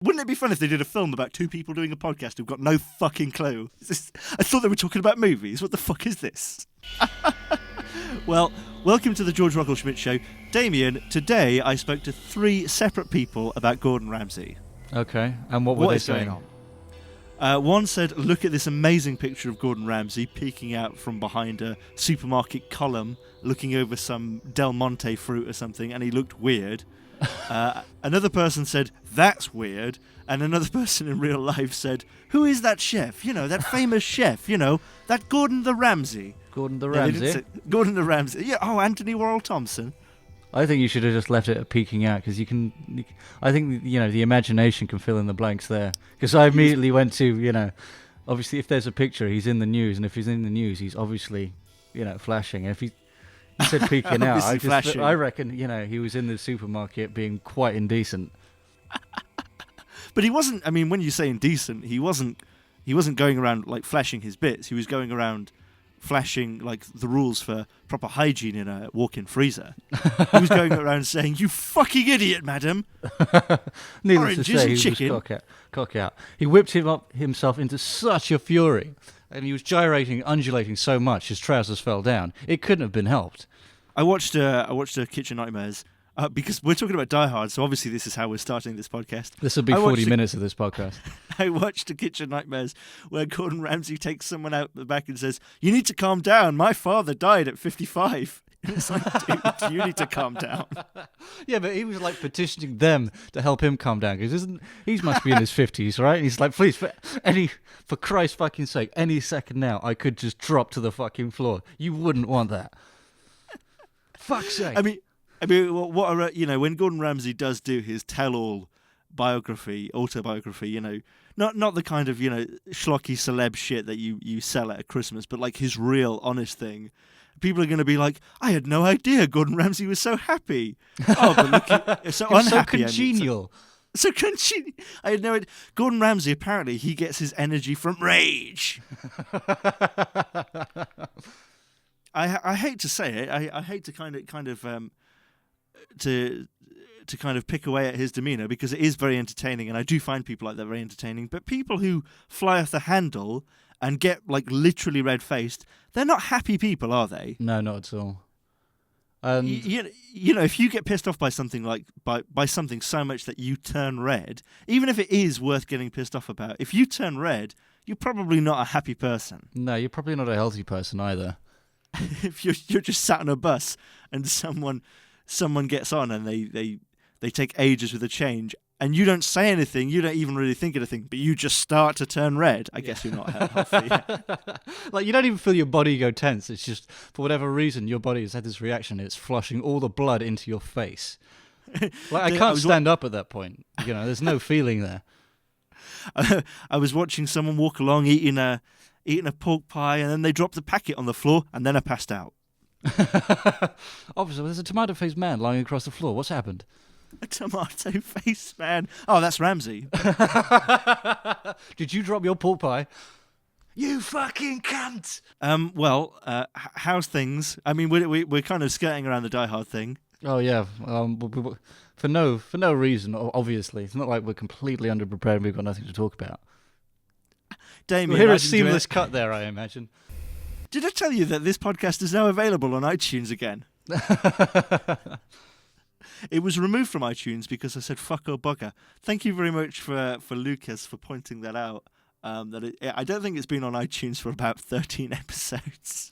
Wouldn't it be fun if they did a film about two people doing a podcast who've got no fucking clue? I thought they were talking about movies. What the fuck is this? Well, welcome to the Georg Rockall-Schmidt Show. Damien, today I spoke to 3 separate people about Gordon Ramsay. Okay, and what were they saying? One said, look at this amazing picture of Gordon Ramsay peeking out from behind a supermarket column, looking over some Del Monte fruit or something, and he looked weird. Another person said, that's weird. And another person in real life said, who is that chef? You know, that famous chef, you know, that Gordon the Ramsay. Gordon the Ramsay? Gordon the Ramsay. Yeah, Anthony Worrell Thompson. I think you should have just left it at peeking out, because I think, the imagination can fill in the blanks there. Because I immediately went to, obviously if there's a picture, he's in the news, and if he's in the news, he's obviously, flashing. And if he said peeking out, I reckon, he was in the supermarket being quite indecent. But he wasn't, when you say indecent, he wasn't going around, flashing his bits. He was going around flashing, the rules for proper hygiene in a walk-in freezer. He was going around saying, you fucking idiot, madam. Needless to say, he chicken. was cock out. He whipped himself into such a fury, and he was gyrating, undulating so much his trousers fell down. It couldn't have been helped. I watched Kitchen Nightmares, because we're talking about Die Hard, so obviously this is how we're starting this podcast. This will be 40 minutes of this podcast. I watched Kitchen Nightmares where Gordon Ramsay takes someone out the back and says, you need to calm down. My father died at 55. And it's like, dude, you need to calm down. Yeah, but he was petitioning them to help him calm down, because he must be in his 50s, right? And he's like, please, for Christ's fucking sake, any second now, I could just drop to the fucking floor. You wouldn't want that. Fuck's sake. When Gordon Ramsay does do his tell-all autobiography, not the kind of, schlocky celeb shit that you sell at Christmas, but his real honest thing, people are going to be like, I had no idea Gordon Ramsay was so happy. Oh, but look, so unhappy. So congenial. So congenial. I had no idea. Gordon Ramsay, apparently, he gets his energy from rage. I hate to say it. I hate to kind of pick away at his demeanor, because it is very entertaining, and I do find people like that very entertaining. But people who fly off the handle and get literally red-faced, they're not happy people, are they? No, not at all. If you get pissed off by something by something so much that you turn red, even if it is worth getting pissed off about, if you turn red, you're probably not a happy person. No, you're probably not a healthy person either. If you're just sat on a bus and someone gets on and they take ages with a change, and you don't say anything, you don't even really think anything, but you just start to turn red, I guess you're not healthy. You don't even feel your body go tense. It's just, for whatever reason, your body has had this reaction. It's flushing all the blood into your face. I can't stand up at that point. There's no feeling there. I was watching someone walk along eating a pork pie, and then they dropped the packet on the floor, and then I passed out. Officer, there's a tomato-faced man lying across the floor. What's happened? A tomato-faced man? Oh, that's Ramsay. Did you drop your pork pie? You fucking cunt! How's things? We're kind of skirting around the Die Hard thing. Oh yeah, for no reason. Obviously, it's not like we're completely underprepared and we've got nothing to talk about. Damien, we'll hear a seamless cut there, I imagine. Did I tell you that this podcast is now available on iTunes again? It was removed from iTunes because I said fuck or bugger. Thank you very much for Lucas for pointing that out. I don't think it's been on iTunes for about 13 episodes.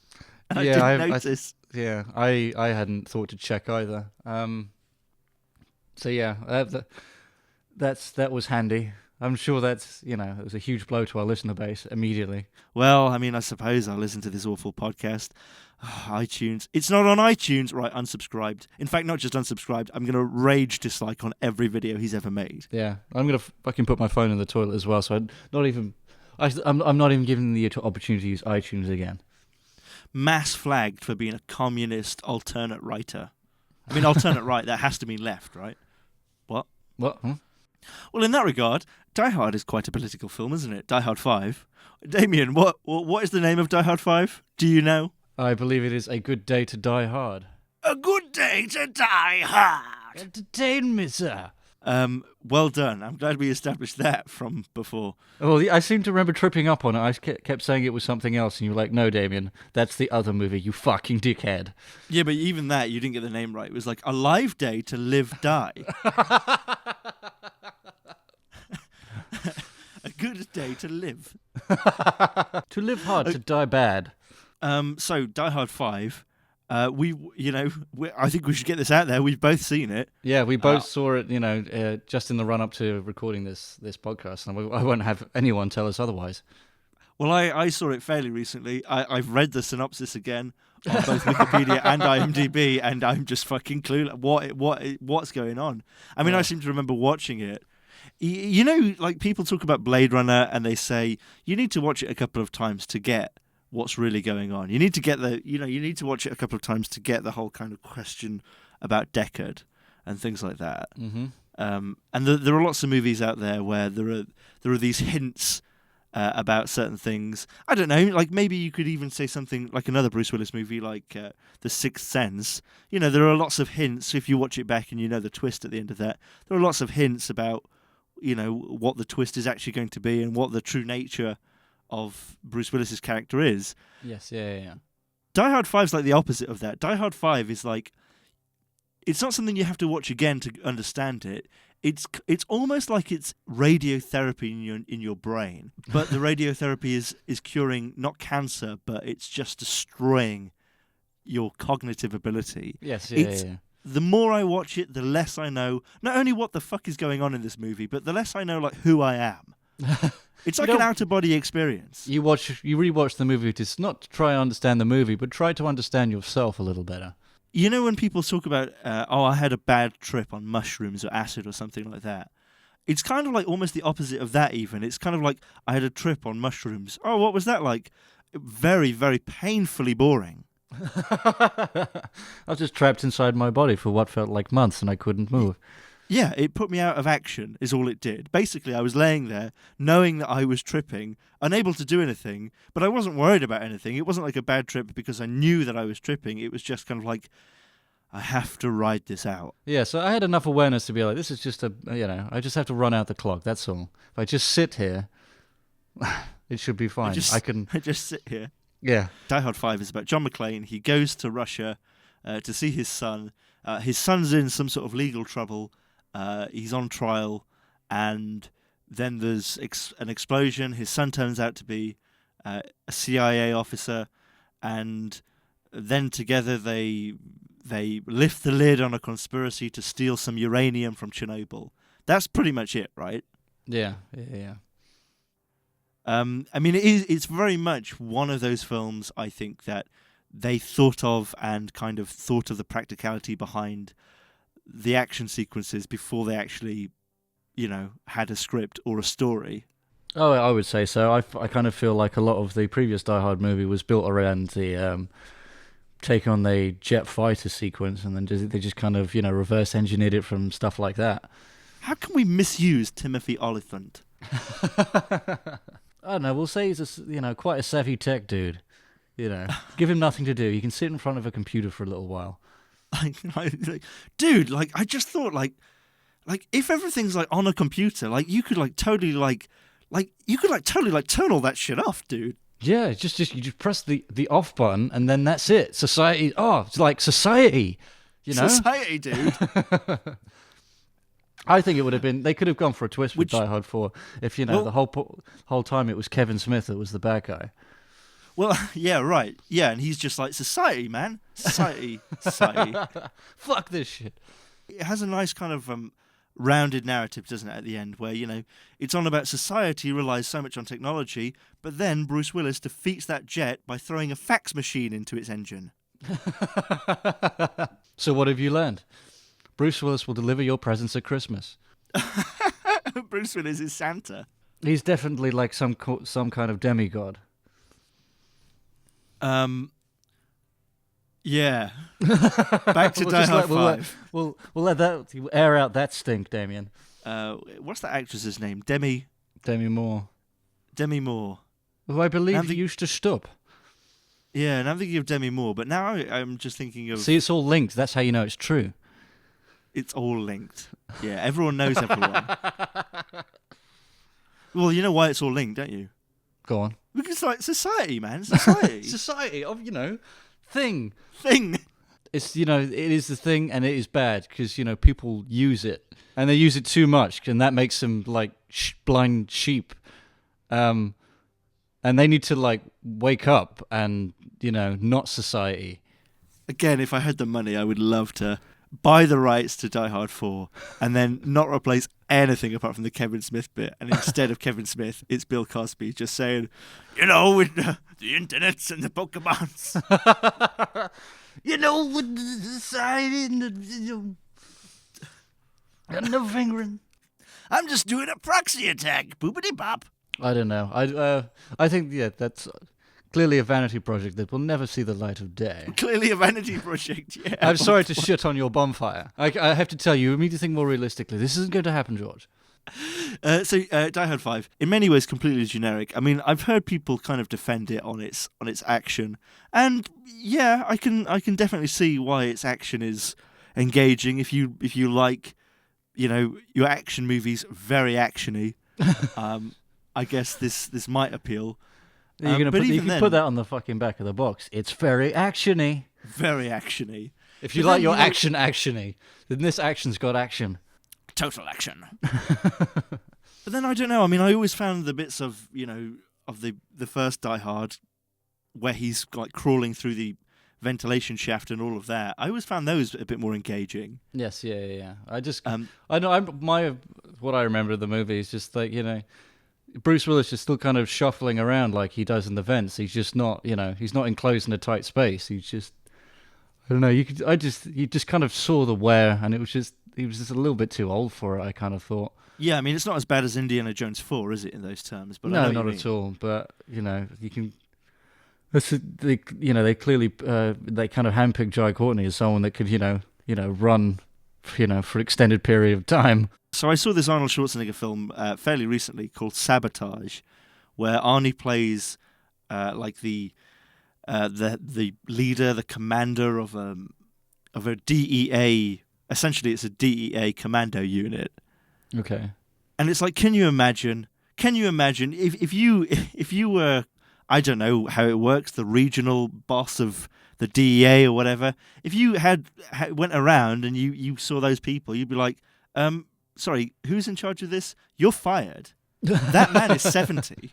And I didn't notice. I hadn't thought to check either. That was handy. I'm sure that's, it was a huge blow to our listener base immediately. Well, I suppose I'll listen to this awful podcast. iTunes. It's not on iTunes. Right, unsubscribed. In fact, not just unsubscribed. I'm going to rage dislike on every video he's ever made. Yeah, I'm going to fucking put my phone in the toilet as well, so I'm not even giving the opportunity to use iTunes again. Mass flagged for being a communist alternate writer. Alternate right, that has to mean left, right? What? What? Huh? Well, in that regard, Die Hard is quite a political film, isn't it? Die Hard 5. Damien, what is the name of Die Hard 5? Do you know? I believe it is A Good Day to Die Hard. A Good Day to Die Hard! Entertain me, sir. Well done. I'm glad we established that from before. Well, I seem to remember tripping up on it. I kept saying it was something else, and you were like, "No, Damien, that's the other movie. You fucking dickhead." Yeah, but even that, you didn't get the name right. It was like A Live Day to Live Die. A good day to live. To live hard, to die bad. So Die Hard 5. I think we should get this out there. We've both seen it. Yeah, we both saw it, just in the run-up to recording this podcast, and I won't have anyone tell us otherwise. Well, I saw it fairly recently. I've read the synopsis again on both Wikipedia and IMDb, and I'm just fucking clueless. What's going on? I mean, I seem to remember watching it. You know, like people talk about Blade Runner, and they say you need to watch it a couple of times to get what's really going on. You need to watch it a couple of times to get the whole kind of question about Deckard and things like that. Mm-hmm. And there are lots of movies out there where there are these hints about certain things. I don't know, like maybe you could even say something like another Bruce Willis movie like The Sixth Sense. You know, there are lots of hints if you watch it back and you know the twist at the end of that. There are lots of hints about, you know, what the twist is actually going to be and what the true nature of Bruce Willis's character is. Yes, yeah. Die Hard 5 is like the opposite of that. Die Hard 5 is like, it's not something you have to watch again to understand it. It's almost like it's radiotherapy in your brain, but the radiotherapy is curing not cancer, but it's just destroying your cognitive ability. Yes, yeah. The more I watch it, the less I know not only what the fuck is going on in this movie, but the less I know like who I am. It's like an out-of-body experience. You rewatch the movie to not to try and understand the movie, but try to understand yourself a little better. You know when people talk about, I had a bad trip on mushrooms or acid or something like that? It's kind of like almost the opposite of that even. It's kind of like, I had a trip on mushrooms. Oh, what was that like? Very, very painfully boring. I was just trapped inside my body for what felt like months and I couldn't move. Yeah, it put me out of action, is all it did. Basically, I was laying there, knowing that I was tripping, unable to do anything, but I wasn't worried about anything. It wasn't like a bad trip because I knew that I was tripping. It was just kind of like, I have to ride this out. Yeah, so I had enough awareness to be like, this is just I just have to run out the clock, that's all. If I just sit here, it should be fine. I just sit here. Yeah. Die Hard 5 is about John McClane. He goes to Russia to see his son. His son's in some sort of legal trouble. He's on trial, and then there's an explosion. His son turns out to be a CIA officer, and then together they lift the lid on a conspiracy to steal some uranium from Chernobyl. That's pretty much it, right? Yeah. I mean, it's very much one of those films, I think, that they thought of and kind of thought of the practicality behind the action sequences before they actually, you know, had a script or a story. Oh, I would say so. I kind of feel like a lot of the previous Die Hard movie was built around the take on the jet fighter sequence, and then they just kind of, you know, reverse engineered it from stuff like that. How can we misuse Timothy Olyphant? I don't know. We'll say he's quite a savvy tech dude. You know, give him nothing to do. He can sit in front of a computer for a little while. Dude, like I just thought, like if everything's like on a computer, like you could totally turn all that shit off, dude. Yeah, you just press the off button and then that's it. Society. Oh, it's like society. You know, society, dude. I think it would have been. They could have gone for a twist with Die Hard 4 if the whole time it was Kevin Smith that was the bad guy. Well, yeah, right. Yeah, and he's just like, society, man. Society. Fuck this shit. It has a nice kind of rounded narrative, doesn't it, at the end, where, you know, it's on about society relies so much on technology, but then Bruce Willis defeats that jet by throwing a fax machine into its engine. So what have you learned? Bruce Willis will deliver your presents at Christmas. Bruce Willis is Santa. He's definitely like some kind of demigod. Yeah. Back to Die Hard 5. We'll let that air out that stink, Damien. What's that actress's name? Demi Moore. Demi Moore. Who I believe used to stop. Yeah, and I'm thinking of Demi Moore, but now I'm just thinking of... See, it's all linked. That's how you know it's true. It's all linked. Yeah, everyone knows everyone. Well, you know why it's all linked, don't you? Go on. Because like society, man, society. Society of thing. It's it is the thing, and it is bad because people use it, and they use it too much, and that makes them like blind sheep. And they need to like wake up and not society. Again, if I had the money, I would love to buy the rights to Die Hard 4 and then not replace anything apart from the Kevin Smith bit. And instead of Kevin Smith, it's Bill Cosby just saying, with the internets and the Pokemons. With the society and the fingering. I'm just doing a proxy attack. Boopity bop. I don't know. I think that's clearly a vanity project that will never see the light of day. Clearly a vanity project. Yeah. I'm sorry to shit on your bonfire. I have to tell you need to think more realistically. This isn't going to happen, George. So Die Hard 5, in many ways, completely generic. I mean, I've heard people kind of defend it on its action, and yeah, I can definitely see why its action is engaging. If you like, your action movies very actiony. I guess this might appeal. You can put that on the fucking back of the box. It's very actiony. Very actiony. If you like your action actiony, then this action's got action. Total action. But then I don't know. I mean, I always found the bits of of the first Die Hard where he's like crawling through the ventilation shaft and all of that. I always found those a bit more engaging. Yes, yeah. I know. What I remember of the movie is just like Bruce Willis is still kind of shuffling around like he does in the vents. He's just not, he's not enclosed in a tight space. He's just, I don't know. You just kind of saw the wear, and he was just a little bit too old for it. I kind of thought. Yeah, I mean, it's not as bad as Indiana Jones 4, is it, in those terms? But no, not at all. But you can. They clearly they kind of handpicked Jai Courtney as someone that could run for extended period of time. So I saw this Arnold Schwarzenegger film fairly recently called Sabotage, where Arnie plays like the leader, the commander of a DEA. Essentially, it's a DEA commando unit. Okay. And it's like, can you imagine if you were, I don't know how it works, the regional boss of the DEA or whatever. If you went around and you saw those people, you'd be like, sorry, who's in charge of this? You're fired. That man is 70.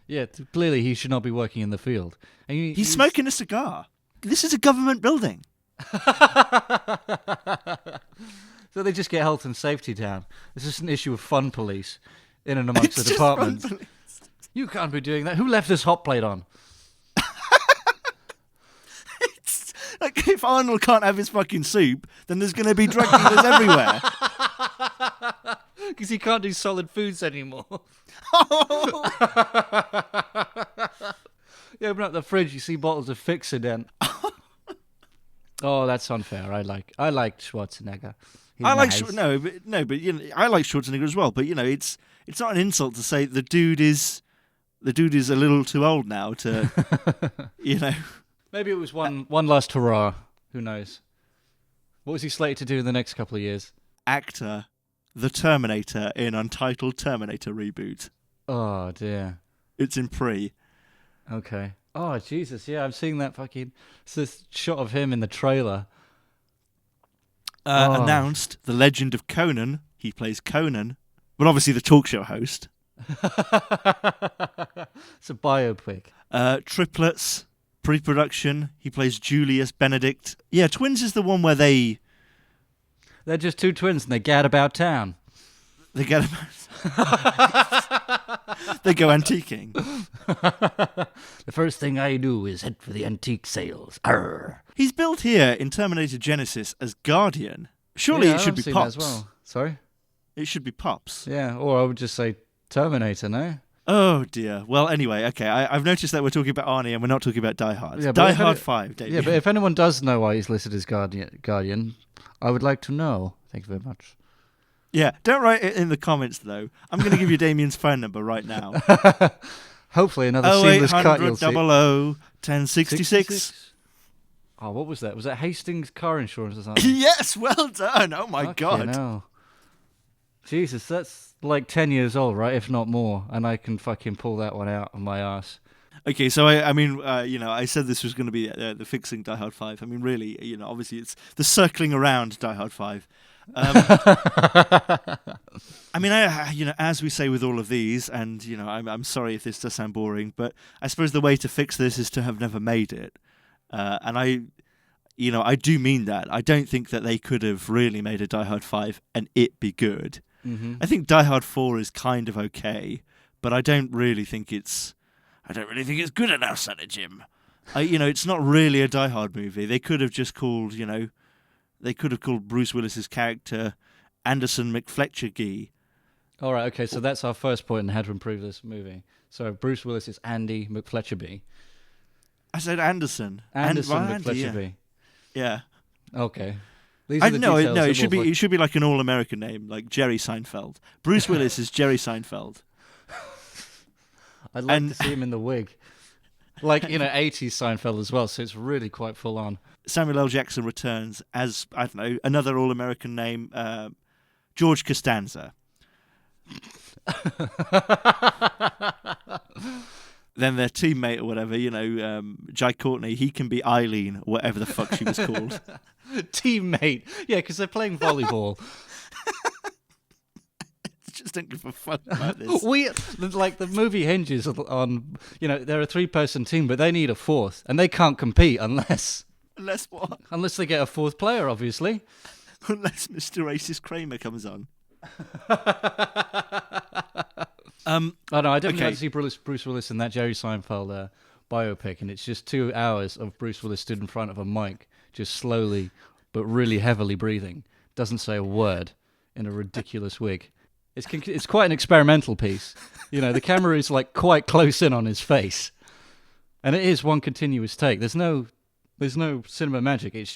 Yeah, clearly he should not be working in the field. And he's smoking a cigar. This is a government building. So they just get health and safety down. It's just an issue of fun police in and amongst the departments. You can't be doing that. Who left this hot plate on? It's like if Arnold can't have his fucking soup, then there's going to be drug dealers everywhere. Because he can't do solid foods anymore. You open up the fridge, you see bottles of Fixodent. Oh, that's unfair. I like Schwarzenegger. I like I like Schwarzenegger as well. But it's not an insult to say the dude is a little too old now to Maybe it was one last hurrah. Who knows? What was he slated to do in the next couple of years? Actor, the Terminator in Untitled Terminator reboot. Oh dear. It's in pre. Okay. Oh Jesus, yeah, I'm seeing that fucking. It's this shot of him in the trailer. Announced the Legend of Conan. He plays Conan, but obviously the talk show host. It's a biopic. Triplets, pre-production. He plays Julius Benedict. Yeah, Twins is the one where they're just two twins and they gad about town. They get they go antiquing. The first thing I do is head for the antique sales. Arr. He's billed here in Terminator Genesis as Guardian. Surely it should be Pops. As well. Sorry? It should be Pops. Yeah, or I would just say Terminator, no? Oh dear. Well, anyway, okay. I've noticed that we're talking about Arnie and we're not talking about Die Hard. Yeah, Die Hard 5, David. Yeah, but if anyone does know why he's listed as Guardian, I would like to know. Thank you very much. Yeah, don't write it in the comments, though. I'm going to give you Damien's phone number right now. Hopefully another seamless cut you'll see. 0800 00 1066. Oh, what was that? Was that Hastings car insurance or something? Yes, well done. Oh my God. No. Jesus, that's like 10 years old, right? If not more. And I can fucking pull that one out of my ass. Okay, so I mean, I said this was going to be the fixing Die Hard 5. I mean, really, obviously it's the circling around Die Hard 5. I mean, as we say with all of these, and I'm sorry if this does sound boring, but I suppose the way to fix this is to have never made it. And I do mean that. I don't think that they could have really made a Die Hard 5 and it be good. Mm-hmm. I think Die Hard 4 is kind of okay, but I don't really think it's good enough, Sonny Jim. It's not really a Die Hard movie. They could have just called, Bruce Willis's character Anderson McFletcher-Gee. All right, okay, so that's our first point in how to improve this movie. So Bruce Willis is Andy McFletcher-Bee. I said Anderson. Anderson Andy, McFletcher-Bee. Yeah. Okay. These are the no, details it should be like an all-American name, like Jerry Seinfeld. Bruce Willis is Jerry Seinfeld. I'd like to see him in the wig. Like, 80s Seinfeld as well, so it's really quite full on. Samuel L. Jackson returns as, I don't know, another all-American name, George Costanza. Then their teammate or whatever, Jai Courtney, he can be Eileen, or whatever the fuck she was called. Teammate. Yeah, because they're playing volleyball. Just don't give a fuck about this. The movie hinges on, they're a 3-person team, but they need a fourth, and they can't compete unless... Unless what? Unless they get a fourth player, obviously. Unless Mr. Racist Kramer comes on. I don't want to see Bruce Willis in that Jerry Seinfeld biopic, and it's just 2 hours of Bruce Willis stood in front of a mic, just slowly but really heavily breathing. Doesn't say a word in a ridiculous wig. It's quite an experimental piece. The camera is like quite close in on his face, and it is one continuous take. There's no cinema magic. It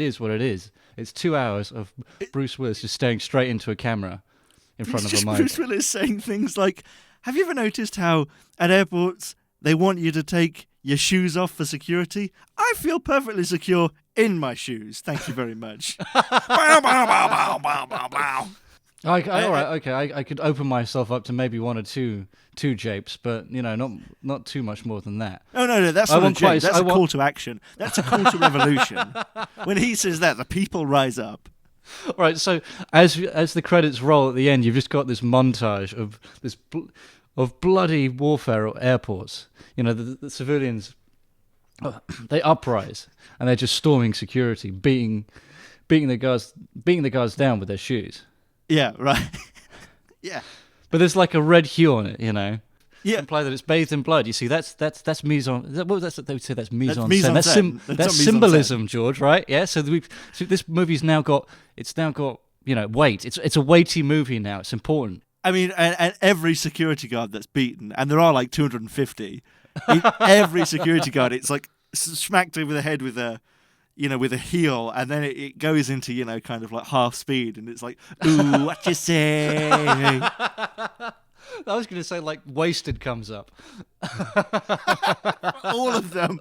is what it is. It's 2 hours of Bruce Willis just staring straight into a camera in front of a mic. Bruce Willis saying things like, have you ever noticed how at airports they want you to take your shoes off for security? I feel perfectly secure in my shoes. Thank you very much. Bow, bow, bow, bow, bow, bow, bow. All right, okay. I could open myself up to maybe one or two japes, but not too much more than that. No, that's not a jape. That's a call to action. That's a call to revolution. When he says that, the people rise up. All right, so as the credits roll at the end, you've just got this montage of bloody warfare at airports. The civilians, they uprise and they're just storming security, beating the guards down with their shoes. Yeah, right. Yeah. But there's like a red hue on it, Yeah. Imply that it's bathed in blood. You see, that's mise en. They would say that's mise en mise scène. en scène. That's symbolism, George. Right? Yeah. So this movie's now got weight. It's a weighty movie now. It's important. I mean, and every security guard that's beaten, and there are like 250. Every security guard, it's like smacked over the head with a heel, and then it goes into, kind of like half speed, and it's like, ooh, what you say? I was going to say, like, Wasted comes up. For all of them.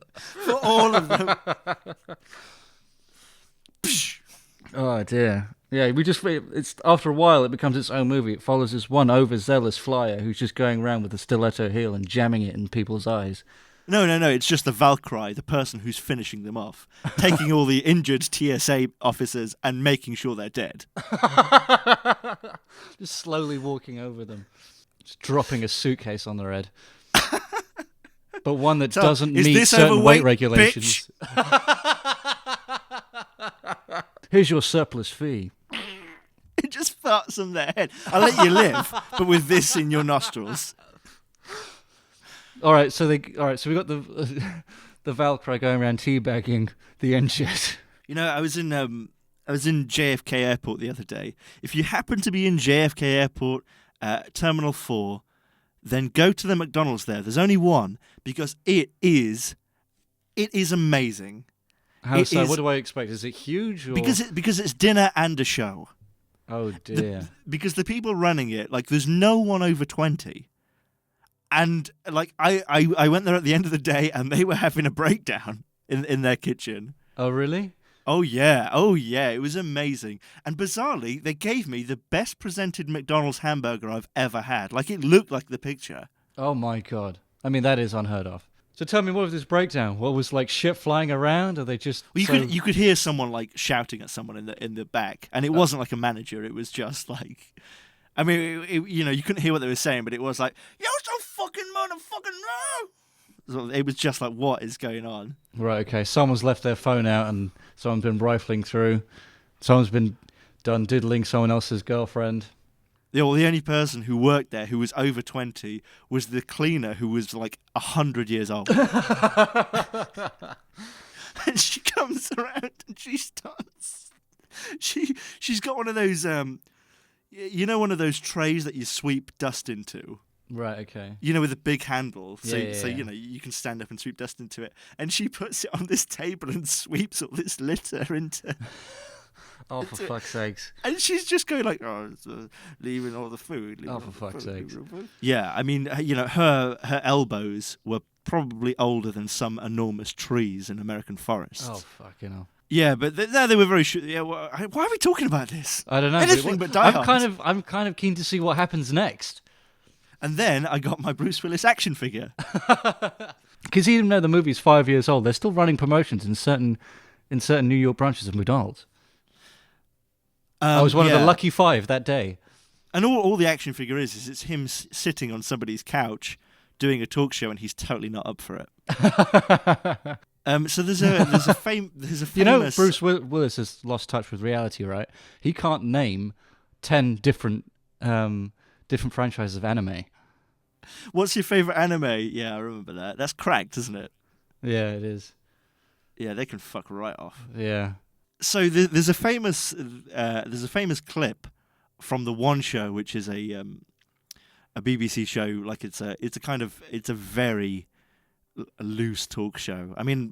Oh, dear. Yeah, it's after a while, it becomes its own movie. It follows this one overzealous flyer who's just going around with a stiletto heel and jamming it in people's eyes. No, it's just the Valkyrie, the person who's finishing them off, taking all the injured TSA officers and making sure they're dead. Just slowly walking over them, just dropping a suitcase on their head. But one that doesn't meet certain weight regulations. Here's your surplus fee. It just farts on their head. I'll let you live, but with this in your nostrils. All right, so we got the Valkyrie going around teabagging the engine. I was in JFK Airport the other day. If you happen to be in JFK Airport, Terminal 4, then go to the McDonald's there. There's only one, because it is amazing. How so? What do I expect? Is it huge? Or? Because it's dinner and a show. Oh dear. Because the people running it, like, there's no one over 20. And like I went there at the end of the day, and they were having a breakdown in their kitchen. Oh, really? Oh yeah, it was amazing. And bizarrely, they gave me the best presented McDonald's hamburger I've ever had. Like, it looked like the picture. Oh my God. I mean, that is unheard of. So tell me, what was this breakdown? What was like shit flying around? Or they just Well, you could hear someone like shouting at someone in the back, and it wasn't like a manager. It was just like, I mean, you couldn't hear what they were saying, but it was like, "Yo, some fucking motherfucking no!" So it was just like, what is going on? Right, okay. Someone's left their phone out and someone's been rifling through. Someone's been done diddling someone else's girlfriend. The only person who worked there who was over 20 was the cleaner, who was like 100 years old. And she comes around and she starts... She's got one of those... one of those trays that you sweep dust into? Right, okay. With a big handle. So, Yeah. you can stand up and sweep dust into it. And she puts it on this table and sweeps all this litter into... Oh, for fuck's sakes. And she's just going like, oh, it's, leaving all the food. Oh, for fuck's sakes. Yeah, I mean, her elbows were probably older than some enormous trees in American forests. Oh, fucking hell. Yeah, but they were very sure. Yeah, why are we talking about this? I don't know. Anything but Die Hard. I'm kind of keen to see what happens next. And then I got my Bruce Willis action figure. Because even though the movie's 5 years old, they're still running promotions in certain New York branches of McDonald's. I was one of the lucky 5 that day. And all the action figure is it's him sitting on somebody's couch doing a talk show, and he's totally not up for it. So there's a famous... You know, Bruce Willis has lost touch with reality, right? He can't name 10 different franchises of anime. What's your favourite anime? Yeah, I remember that. That's Cracked, isn't it? Yeah, it is. Yeah, they can fuck right off. Yeah. So there's a famous clip from the One Show, which is a BBC show. Like it's a very loose talk show. I mean,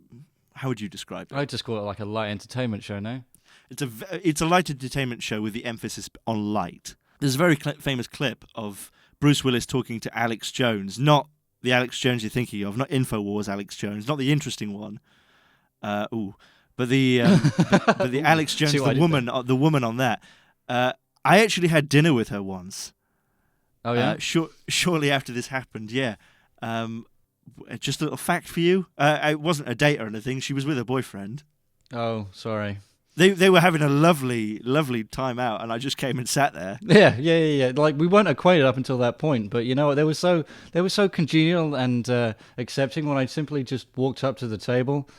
how would you describe it? I just call it like a light entertainment show now. It's a light entertainment show with the emphasis on light. There's a very famous clip of Bruce Willis talking to Alex Jones, not the Alex Jones you're thinking of, not InfoWars Alex Jones, not the interesting one. But the Alex Jones, the woman on that. I actually had dinner with her once. Oh yeah. Shortly after this happened, yeah. Just a little fact for you. It wasn't a date or anything. She was with her boyfriend. Oh, sorry. They were having a lovely, lovely time out, and I just came and sat there. Yeah. Like, we weren't acquainted up until that point, but you know what? They were so congenial and accepting when I simply just walked up to the table.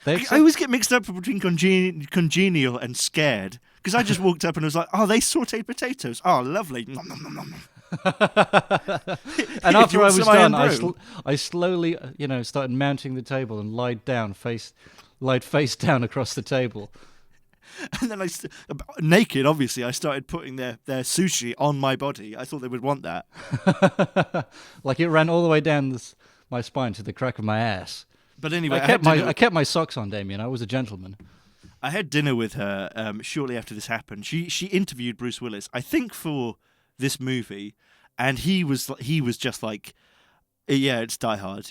I always get mixed up between congenial and scared, because I just walked up and was like, "Oh, they sautéed potatoes. Oh, lovely." And after I was done, I slowly, started mounting the table and lied face down across the table. And then naked, obviously, I started putting their sushi on my body. I thought they would want that. Like it ran all the way down my spine to the crack of my ass. But anyway, I kept my socks on, Damien. I was a gentleman. I had dinner with her shortly after this happened. She interviewed Bruce Willis, I think, for this movie, and he was just like, yeah, it's Die Hard,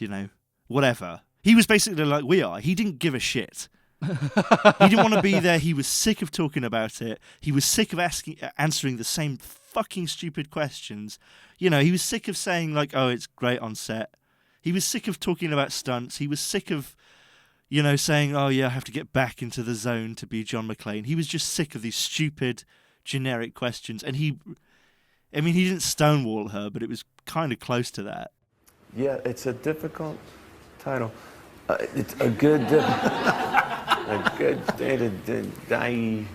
whatever. He was basically like we are. He didn't give a shit. He didn't want to be there. He was sick of talking about it. He was sick of answering the same fucking stupid questions. He was sick of saying like, "Oh, it's great on set." He was sick of talking about stunts. He was sick of, saying, "Oh yeah, I have to get back into the zone to be John McClane." He was just sick of these stupid, generic questions. And he didn't stonewall her, but it was kind of close to that. Yeah, it's a difficult title. It's a good day to die.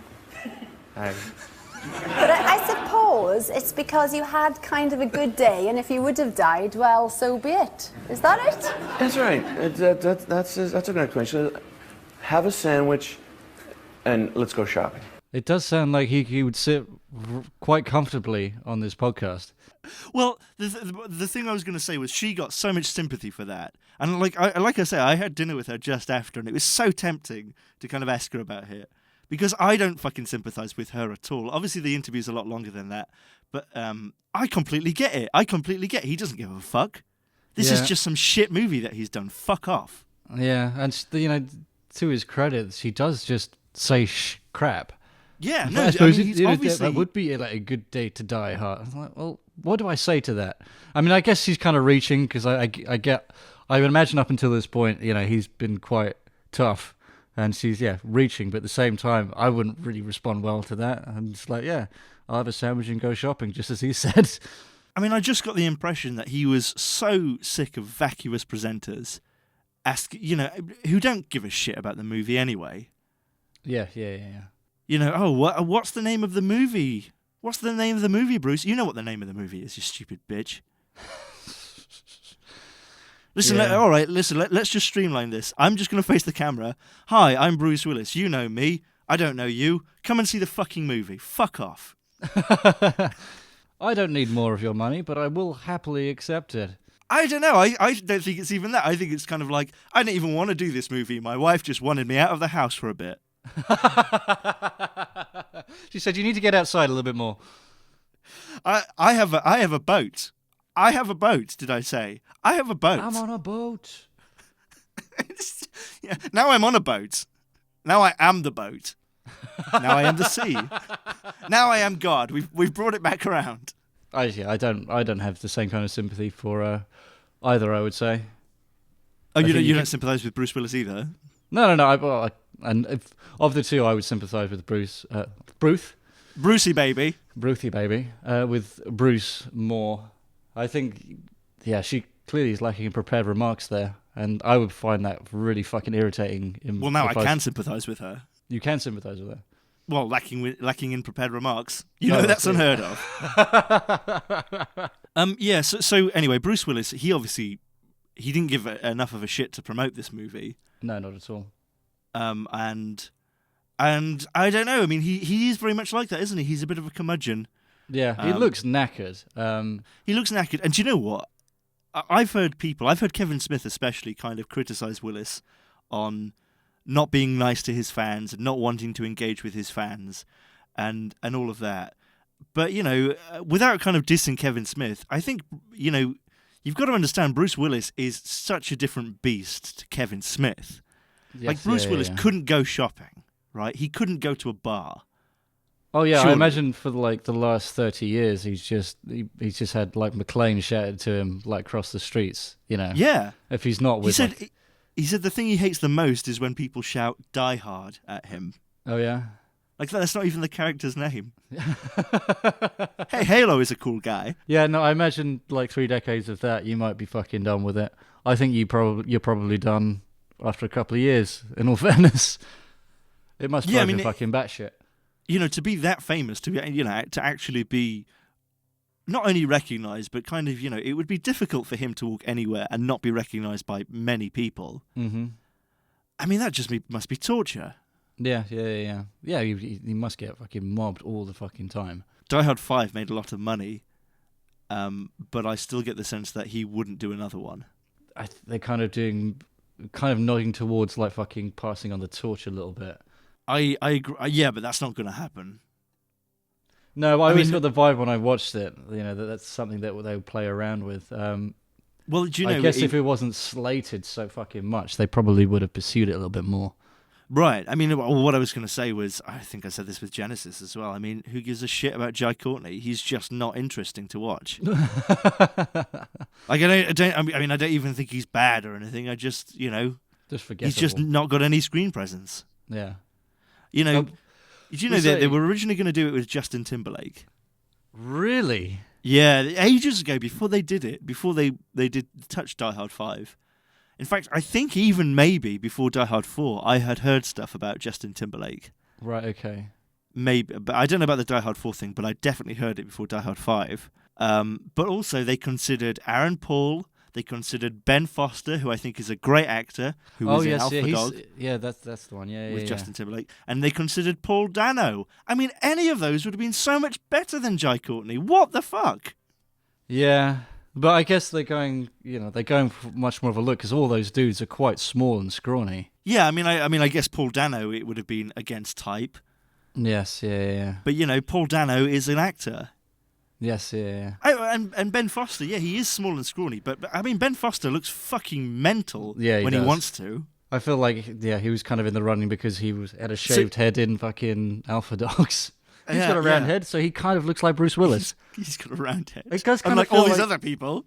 But I suppose it's because you had kind of a good day, and if you would have died, well, so be it. Is that it? That's right. That's a good question. Have a sandwich, and let's go shopping. It does sound like he would sit quite comfortably on this podcast. Well, the thing I was going to say was she got so much sympathy for that. And like I say, I had dinner with her just after, and it was so tempting to kind of ask her about it. Because I don't fucking sympathise with her at all. Obviously, the interview's a lot longer than that. But I completely get it. He doesn't give a fuck. This is just some shit movie that he's done. Fuck off. Yeah, and to his credit, he does just say crap. Yeah, I no, I suppose mean, he's obviously... that would be like a good day to die hard. I was like, well, what do I say to that? I mean, I guess he's kind of reaching, because I would imagine up until this point, he's been quite tough, and she's reaching, but at the same time, I wouldn't really respond well to that. I'm just like, I'll have a sandwich and go shopping, just as he said. I mean, I just got the impression that he was so sick of vacuous presenters, who don't give a shit about the movie anyway. Yeah. What's the name of the movie? What's the name of the movie, Bruce? You know what the name of the movie is, you stupid bitch. Listen, let's just streamline this. I'm just going to face the camera. Hi, I'm Bruce Willis. You know me. I don't know you. Come and see the fucking movie. Fuck off. I don't need more of your money, but I will happily accept it. I don't know. I don't think it's even that. I think it's kind of like, I didn't even want to do this movie. My wife just wanted me out of the house for a bit. She said, you need to get outside a little bit more. I have a boat. I have a boat, did I say? I have a boat. I'm on a boat. Yeah, now I'm on a boat. Now I am the boat. Now I am the sea. Now I am God. We've brought it back around. I don't have the same kind of sympathy for either, I would say. Oh, you don't sympathise with Bruce Willis either? No. Of the two, I would sympathise with Bruce. Brucey baby. Brucey baby. With Bruce more. I think, she clearly is lacking in prepared remarks there, and I would find that really fucking irritating. Well, now I can sympathise with her. You can sympathise with her. Well, lacking in prepared remarks. That's unheard of. So anyway, Bruce Willis, he didn't give enough of a shit to promote this movie. No, not at all. And I don't know. I mean, he is very much like that, isn't he? He's a bit of a curmudgeon. Yeah, he looks knackered. He looks knackered. And do you know what? I've heard Kevin Smith especially, kind of criticise Willis on not being nice to his fans and not wanting to engage with his fans and all of that. But, without kind of dissing Kevin Smith, I think, you've got to understand Bruce Willis is such a different beast to Kevin Smith. Yes, like, Bruce Willis couldn't go shopping, right? He couldn't go to a bar. Oh, yeah, Surely. I imagine for, the last 30 years, he's just had, McClane shouted to him, across the streets, Yeah. If he's not with... He said the thing he hates the most is when people shout "Die Hard" at him. Oh, yeah? That's not even the character's name. Hey, Halo is a cool guy. Yeah, no, I imagine 3 decades of that, you might be fucking done with it. I think you're probably done after a couple of years, in all fairness. It must drive you fucking batshit. To be that famous, to actually be not only recognised, but kind of, it would be difficult for him to walk anywhere and not be recognised by many people. Mm-hmm. I mean, that just must be torture. Yeah. Yeah, he must get fucking mobbed all the fucking time. Die Hard 5 made a lot of money, but I still get the sense that he wouldn't do another one. They're kind of nodding towards, fucking passing on the torch a little bit. I agree. Yeah, but that's not going to happen. No, I always got the vibe when I watched it, that's something that they would play around with. Well, do you know? I guess if it wasn't slated so fucking much, they probably would have pursued it a little bit more. Right. I mean, what I was going to say was, I think I said this with Genesis as well. I mean, who gives a shit about Jai Courtney? He's just not interesting to watch. I don't even think he's bad or anything. I just, just forgettable. He's just not got any screen presence. Yeah. Did you know that they were originally going to do it with Justin Timberlake? Really? Yeah, ages ago, before they did touch Die Hard 5. In fact, I think even maybe before Die Hard 4, I had heard stuff about Justin Timberlake. Right, okay. Maybe, but I don't know about the Die Hard 4 thing, but I definitely heard it before Die Hard 5. But also, they considered Aaron Paul, they considered Ben Foster, who I think is a great actor, who was in Alpha Dog. Yeah, that's the one, with Justin Timberlake. And they considered Paul Dano. I mean, any of those would have been so much better than Jai Courtney. What the fuck? Yeah. But I guess they're going for much more of a look, because all those dudes are quite small and scrawny. Yeah, I guess Paul Dano, it would have been against type. Yes, yeah. But Paul Dano is an actor. Yes, yeah. And Ben Foster, he is small and scrawny, but I mean, Ben Foster looks fucking mental when he wants to. I feel like, he was kind of in the running because had a shaved head in fucking Alpha Dogs. He's got a round head, so he kind of looks like Bruce Willis. He's got a round head. It does kind Unlike of feel all these like, other people.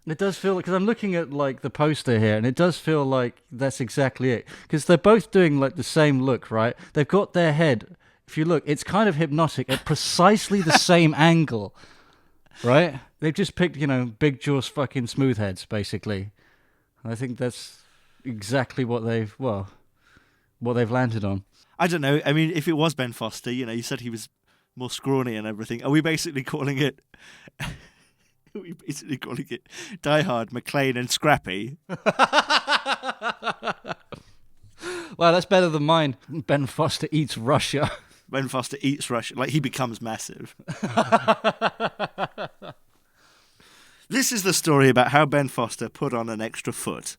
It does feel, because I'm looking at like the poster here, and it does feel like that's exactly it. Because they're both doing like the same look, right? They've got their head. If you look, it's kind of hypnotic at precisely the same angle, right? They've just picked, big jaws, fucking smooth heads, basically. And I think that's exactly what they've landed on. I don't know. I mean, if it was Ben Foster, you said he was more scrawny and everything. Are we basically calling it? Die Hard, McClane, and Scrappy? Wow, that's better than mine. Ben Foster eats Russia. Ben Foster eats Russia. Like, he becomes massive. This is the story about how Ben Foster put on an extra foot.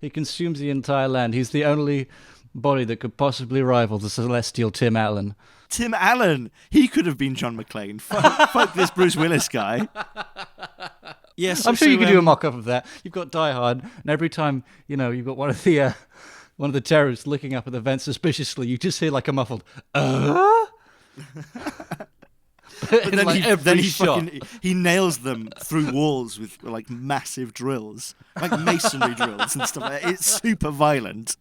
He consumes the entire land. He's the only body that could possibly rival the celestial Tim Allen. Tim Allen! He could have been John McClane. Fuck this Bruce Willis guy. Yes, I'm sure you could do a mock-up of that. You've got Die Hard, and every time, you've got one of the terrorists looking up at the vent suspiciously, you just hear like a muffled, But then he nails them through walls with like massive drills, like masonry drills and stuff like that. It's super violent.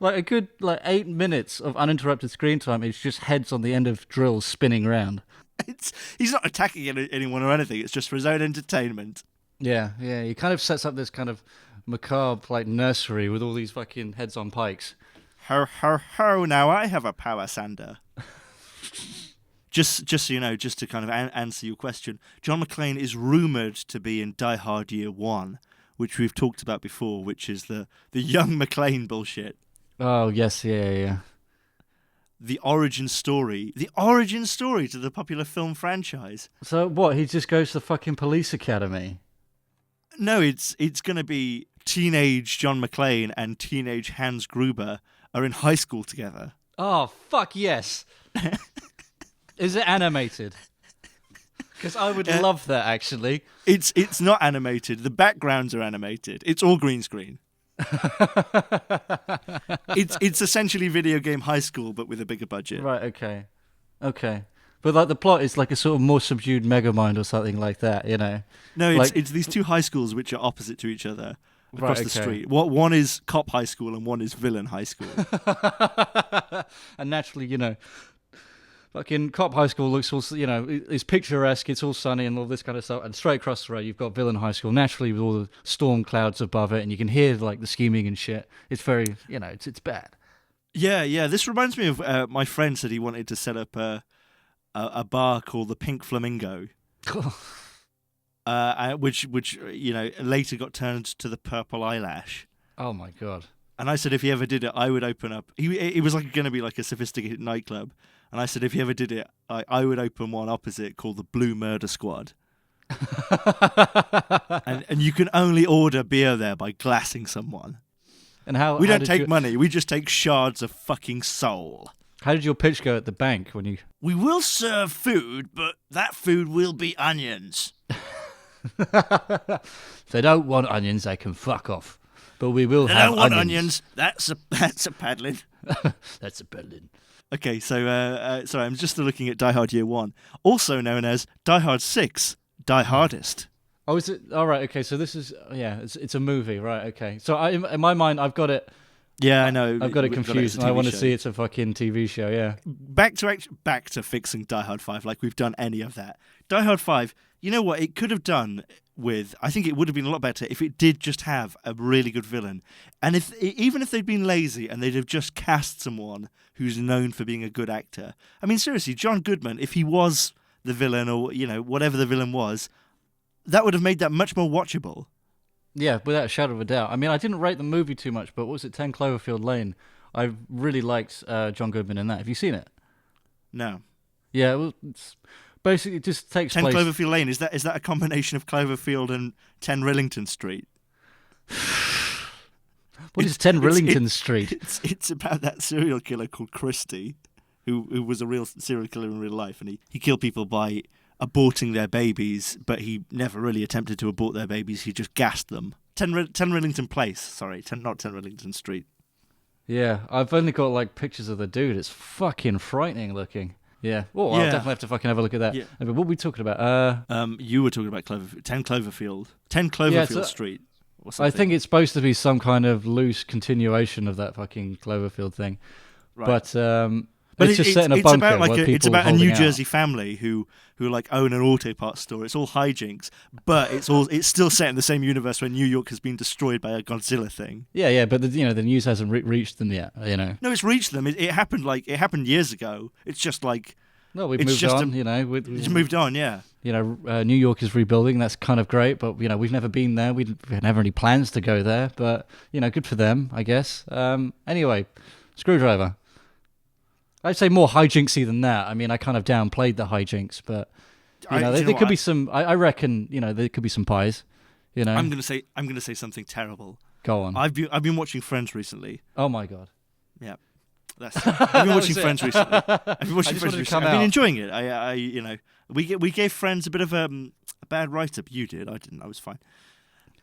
Like a good 8 minutes of uninterrupted screen time is just heads on the end of drills spinning around. He's not attacking anyone or anything. It's just for his own entertainment. Yeah. He kind of sets up this kind of macabre nursery with all these fucking heads on pikes. Ho ho ho! Now I have a power sander. Just so you know, just to kind of answer your question, John McClane is rumoured to be in Die Hard Year 1, which we've talked about before, which is the young McClane bullshit. Oh, yes, yeah. The origin story to the popular film franchise. So what, he just goes to the fucking police academy? No, it's going to be teenage John McClane and teenage Hans Gruber are in high school together. Oh, fuck yes. Is it animated? Because I would love that, actually. It's not animated. The backgrounds are animated. It's all green screen. It's essentially video game high school, but with a bigger budget. Right, okay. But the plot is like a sort of more subdued Megamind or something like that, No, it's these two high schools which are opposite to each other across the street. One is cop high school and one is villain high school. And naturally, fucking cop high school looks all, it's picturesque, it's all sunny and all this kind of stuff. And straight across the road, you've got villain high school, naturally with all the storm clouds above it, and you can hear the scheming and shit. It's very, it's bad. Yeah. This reminds me of my friend said he wanted to set up a bar called the Pink Flamingo, which later got turned to the Purple Eyelash. Oh my god! And I said if he ever did it, I would open up. It was going to be like a sophisticated nightclub. And I said, if he ever did it, I would open one opposite called the Blue Murder Squad. and you can only order beer there by glassing someone. And how we don't take money, we just take shards of fucking soul. How did your pitch go at the bank when you... We will serve food, but that food will be onions. If they don't want onions, they can fuck off. But we will have onions. They don't want onions. That's a paddling. That's a paddling. Okay, so sorry, I'm just looking at Die Hard Year 1, also known as Die Hard 6, Die Hardest. Oh, is it? All right, okay, so this is, it's a movie, right, okay. So in my mind, I've got it... Yeah, I know. I've got it confused, and I want to see it's a fucking TV show, yeah. Back to fixing Die Hard 5, like we've done any of that. Die Hard 5, you know what, it could have done with... I think it would have been a lot better if it did just have a really good villain. And even if they'd been lazy and they'd have just cast someone who's known for being a good actor. I mean, seriously, John Goodman, if he was the villain or, whatever the villain was, that would have made that much more watchable. Yeah, without a shadow of a doubt. I mean, I didn't rate the movie too much, but what was it, 10 Cloverfield Lane? I really liked John Goodman in that. Have you seen it? No. Yeah, well, it's basically it just takes 10 place... 10 Cloverfield Lane, is that a combination of Cloverfield and 10 Rillington Street? What is 10 Rillington Street? It's about that serial killer called Christie, who was a real serial killer in real life, and he killed people by aborting their babies, but he never really attempted to abort their babies. He just gassed them 10 Rillington Place. Sorry, not 10 Rillington Street. Yeah, I've only got like pictures of the dude. It's fucking frightening looking. Yeah. Oh, I'll definitely have to fucking have a look at that. Yeah. But what were we talking about? You were talking about 10 Cloverfield Street. Or something. I think it's supposed to be some kind of loose continuation of that fucking Cloverfield thing. Right. But it's just set in a bunker where people it's about a holding New out. Jersey family who like own an auto parts store. It's all hijinks, but it's still set in the same universe where New York has been destroyed by a Godzilla thing. Yeah, but the news hasn't reached them yet. No, it's reached them. It happened years ago. It's just like we've moved on. It's moved on. Yeah. New York is rebuilding. That's kind of great, but we've never been there. We don't have any plans to go there, but good for them, I guess. Anyway, Screwdriver. I'd say more hijinksy than that. I mean, I kind of downplayed the hijinks, but there could be some. I reckon there could be some pies. I'm gonna say something terrible. Go on. I've been watching Friends recently. Oh my god. Yeah, I've been watching Friends recently. I've been enjoying it. We gave Friends a bit of a bad write-up. You did. I didn't. I was fine.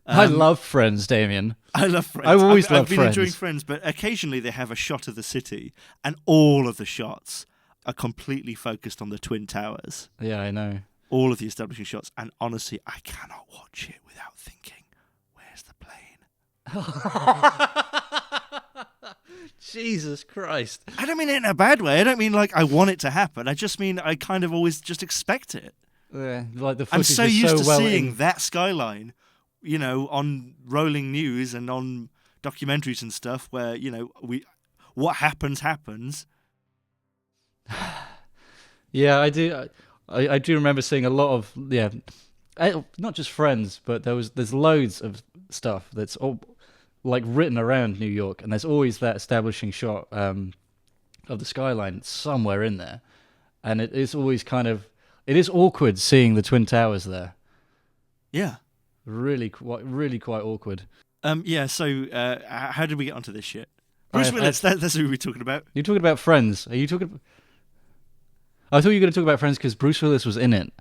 I love Friends, Damien. I love Friends. I've always loved I've been Friends. enjoying Friends, but occasionally they have a shot of the city, and all of the shots are completely focused on the Twin Towers. Yeah, I know. All of the establishing shots, and honestly, I cannot watch it without thinking, "Where's the plane?" Jesus Christ! I don't mean it in a bad way. I don't mean like I want it to happen. I just mean I kind of always just expect it. Yeah, like the I'm footage so is used so to well seeing that skyline, on rolling news and on documentaries and stuff where, what happens. Yeah, I do. I do remember seeing a lot of not just Friends, but there's loads of stuff that's all like written around New York, and there's always that establishing shot of the skyline somewhere in there, and it is always it is awkward seeing the Twin Towers there. Yeah. Really quite awkward. So how did we get onto this shit? Bruce Willis, that's who we're talking about. You're talking about Friends. Are you talking... I thought you were going to talk about Friends because Bruce Willis was in it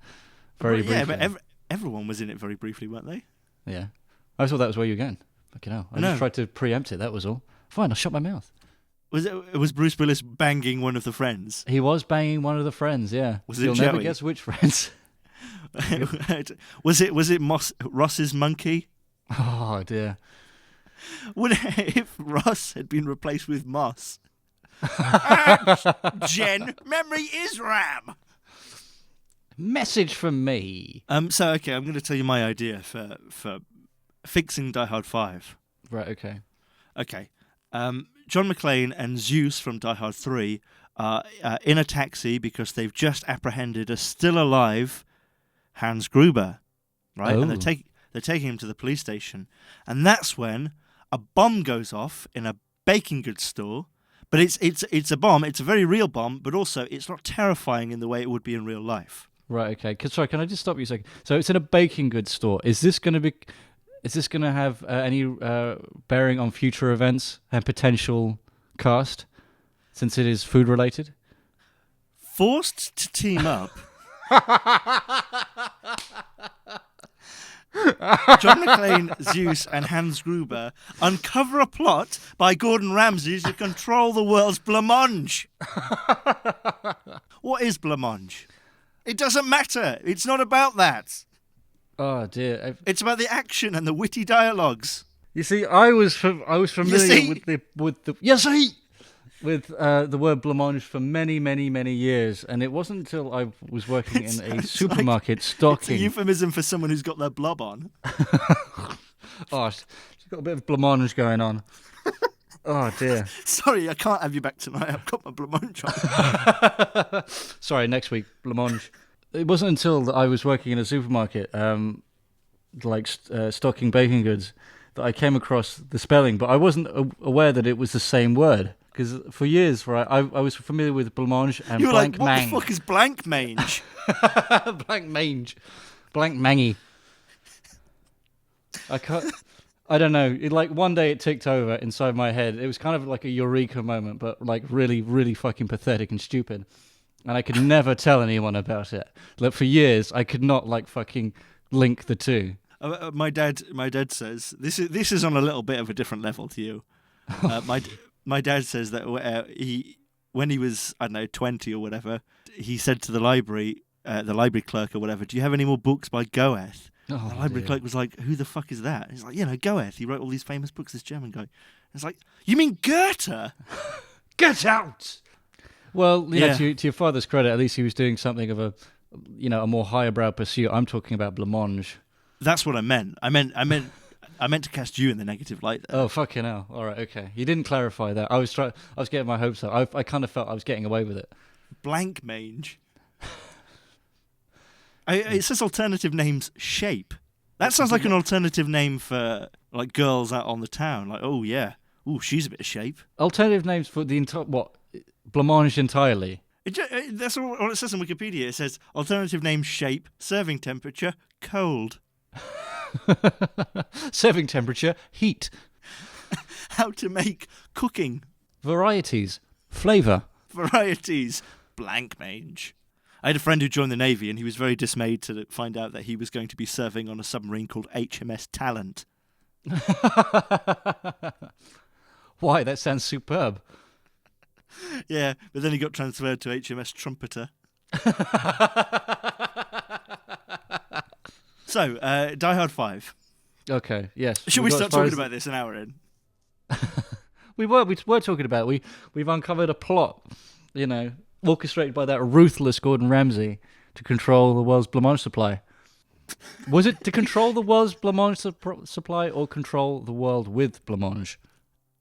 very briefly. Yeah, but everyone was in it very briefly, weren't they? Yeah. I thought that was where you were going. Fucking hell. I just tried to preempt it, that was all. Fine, I'll shut my mouth. Was Bruce Willis banging one of the friends? He was banging one of the friends, yeah. You'll never guess which friends. Was it Ross's monkey? Oh dear. If Ross had been replaced with Moss? Jen, memory is RAM. Message from me. So okay, I'm going to tell you my idea for fixing Die Hard 5. Right. Okay. Okay. John McClane and Zeus from Die Hard 3 are in a taxi because they've just apprehended a still alive Hans Gruber, right? Oh. And they're taking him to the police station, and that's when a bomb goes off in a baking goods store. But it's a bomb. It's a very real bomb, but also it's not terrifying in the way it would be in real life. Right. Okay. Sorry, can I just stop you a second? So it's in a baking goods store. Is this going to have any bearing on future events and potential cast, since it is food related? Forced to team up. John McClane, Zeus, and Hans Gruber uncover a plot by Gordon Ramsay to control the world's blancmange. What is blancmange? It doesn't matter. It's not about that. Oh dear! It's about the action and the witty dialogues. You see, I was familiar with the word blancmange for many, many, many years, and it wasn't until I was working in a supermarket stocking. It's a euphemism for someone who's got their blob on. Oh, she's got a bit of blancmange going on. Oh dear. Sorry, I can't have you back tonight. I've got my blancmange on. Sorry, next week, blancmange. It wasn't until I was working in a supermarket, stocking baking goods, that I came across the spelling, but I wasn't aware that it was the same word. Because for years, right, I was familiar with blancmange and you were like, Blancmange. what the fuck is Blancmange? Blancmange. Blancmange. I don't know. One day it ticked over inside my head. It was kind of like a eureka moment, but like really, really fucking pathetic and stupid. And I could never tell anyone about it. Like for years, I could not fucking link the two. My dad says this is on a little bit of a different level to you. My dad says that when he was, I don't know, 20 or whatever, he said to the library clerk or whatever, "Do you have any more books by Goethe?" Oh, the library clerk was like, "Who the fuck is that?" He's like, Goethe. He wrote all these famous books. This German guy. It's like, you mean Goethe? Get out! Well, to your father's credit, at least he was doing something of a more higher brow pursuit. I'm talking about Blancmange. That's what I meant. I meant to cast you in the negative light there. Oh, fucking hell. All right, okay. You didn't clarify that. I was getting my hopes up. I kind of felt I was getting away with it. Blancmange. It says alternative names shape. That sounds like an alternative name for like girls out on the town. Like, oh yeah, she's a bit of shape. Alternative names for the entire Blancmange entirely. That's all it says on Wikipedia. It says alternative name shape, serving temperature, cold. Serving temperature, heat. How to make, cooking. Varieties, flavour. Varieties, Blancmange. I had a friend who joined the Navy and he was very dismayed to find out that he was going to be serving on a submarine called HMS Talent. Why? That sounds superb. Yeah, but then he got transferred to HMS Trumpeter. So, Die Hard 5. Okay, yes. Should we start talking about this an hour in? We were talking about it. We've uncovered a plot, orchestrated by that ruthless Gordon Ramsay to control the world's blancmange supply. Was it to control the world's blancmange supply or control the world with blancmange?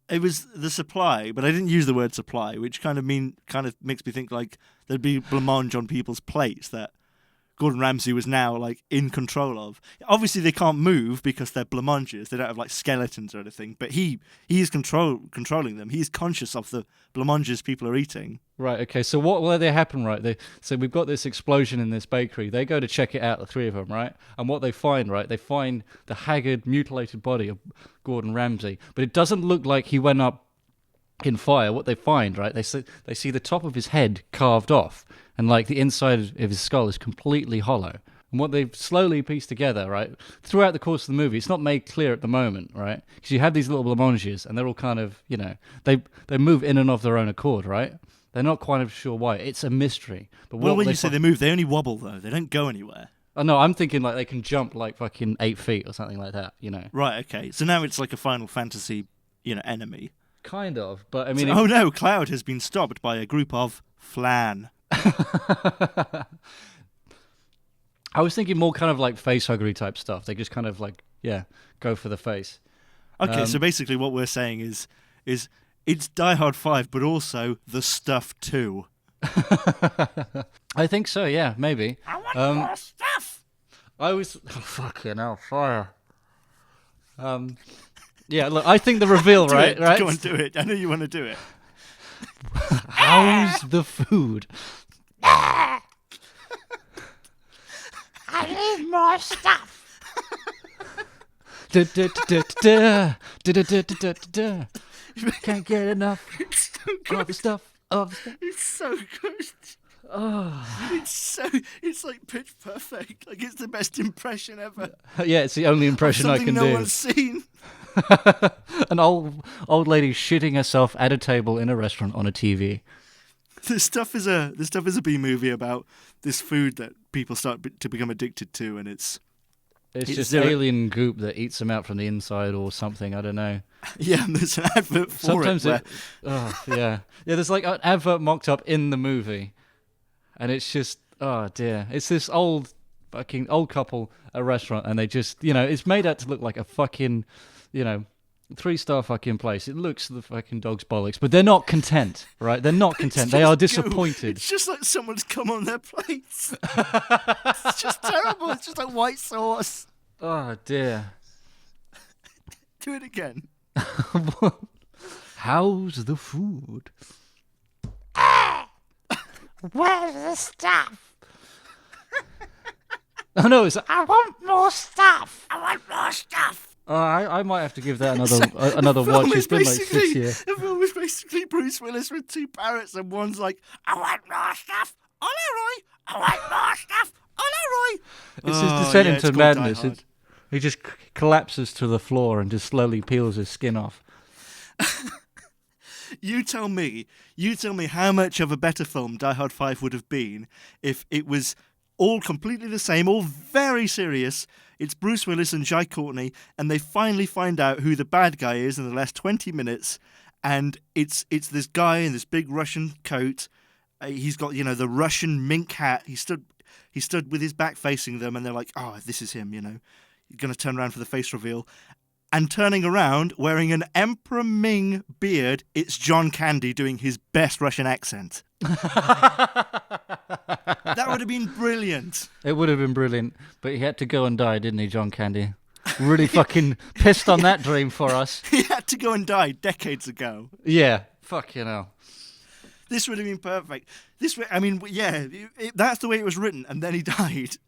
It was the supply, but I didn't use the word supply, which kind of makes me think like there'd be blancmange on people's plates that Gordon Ramsay was now like in control of. Obviously, they can't move because they're blancmanges. They don't have like skeletons or anything. But he is controlling them. He's conscious of the blancmanges people are eating. Right. Okay. So what will they happen? Right. So we've got this explosion in this bakery. They go to check it out, the three of them. Right. And what they find, right? They find the haggard, mutilated body of Gordon Ramsay. But it doesn't look like he went up in fire. What they find, right? They see the top of his head carved off. And like the inside of his skull is completely hollow. And what they've slowly pieced together, right, throughout the course of the movie, it's not made clear at the moment, right? Because you have these little blancmanges, and they're all kind of, they move in and of their own accord, right? They're not quite sure why. It's a mystery. But when you say they move, they only wobble though. They don't go anywhere. Oh no, I'm thinking like they can jump like fucking 8 feet or something like that, Right. Okay. So now it's like a Final Fantasy, enemy. Kind of, but I mean. Oh no! Cloud has been stopped by a group of flan. I was thinking more kind of like facehuggery type stuff. They just kind of like, go for the face. Okay, so basically what we're saying is it's Die Hard 5, but also The Stuff 2. I think so, yeah, maybe. I want more stuff! Fucking hell, fire. Yeah, look, I think the reveal, right? Go on, do it. I know you want to do it. How's the food? I need more stuff. Can't get enough of the stuff. It's so good. Oh. It's like pitch perfect. Like it's the best impression ever. Yeah, it's the only impression I can do. Something no do. one's seen. An old lady shitting herself at a table in a restaurant on a TV. This stuff is a B movie about this food that people start to become addicted to, and it's just alien goop that eats them out from the inside or something. I don't know. Yeah, and there's an advert for Sometimes it. Yeah. There's like an advert mocked up in the movie, and it's just oh dear. It's this old couple at a restaurant, and they just it's made out to look like a fucking 3-star fucking place. It looks the fucking dog's bollocks, but they're not content, right? They're not content. They are disappointed. It's just like someone's come on their plates. It's just terrible. It's just like white sauce. Oh dear. Do it again. How's the food? Where's the stuff? Oh no, I want more stuff. I want more stuff. I might have to give that another watch. It's been like 6 years. The film was basically Bruce Willis with 2 parrots, and one's like, I want more stuff. Ole Roy. I want more stuff. Ole Roy. It's his descent into madness. He just collapses to the floor and just slowly peels his skin off. You tell me how much of a better film Die Hard 5 would have been if it was all completely the same, all very serious. It's Bruce Willis and Jai Courtney, and they finally find out who the bad guy is in the last 20 minutes, and it's this guy in this big Russian coat. He's got, the Russian mink hat. He stood with his back facing them, and they're like, oh, this is him, You're going to turn around for the face reveal. And turning around, wearing an Emperor Ming beard, it's John Candy doing his best Russian accent. That would have been brilliant. It would have been brilliant, but he had to go and die, didn't he, John Candy? Really fucking pissed on that dream for us. He had to go and die decades ago. Yeah, fuck you know. This would have been perfect. That's the way it was written, and then he died.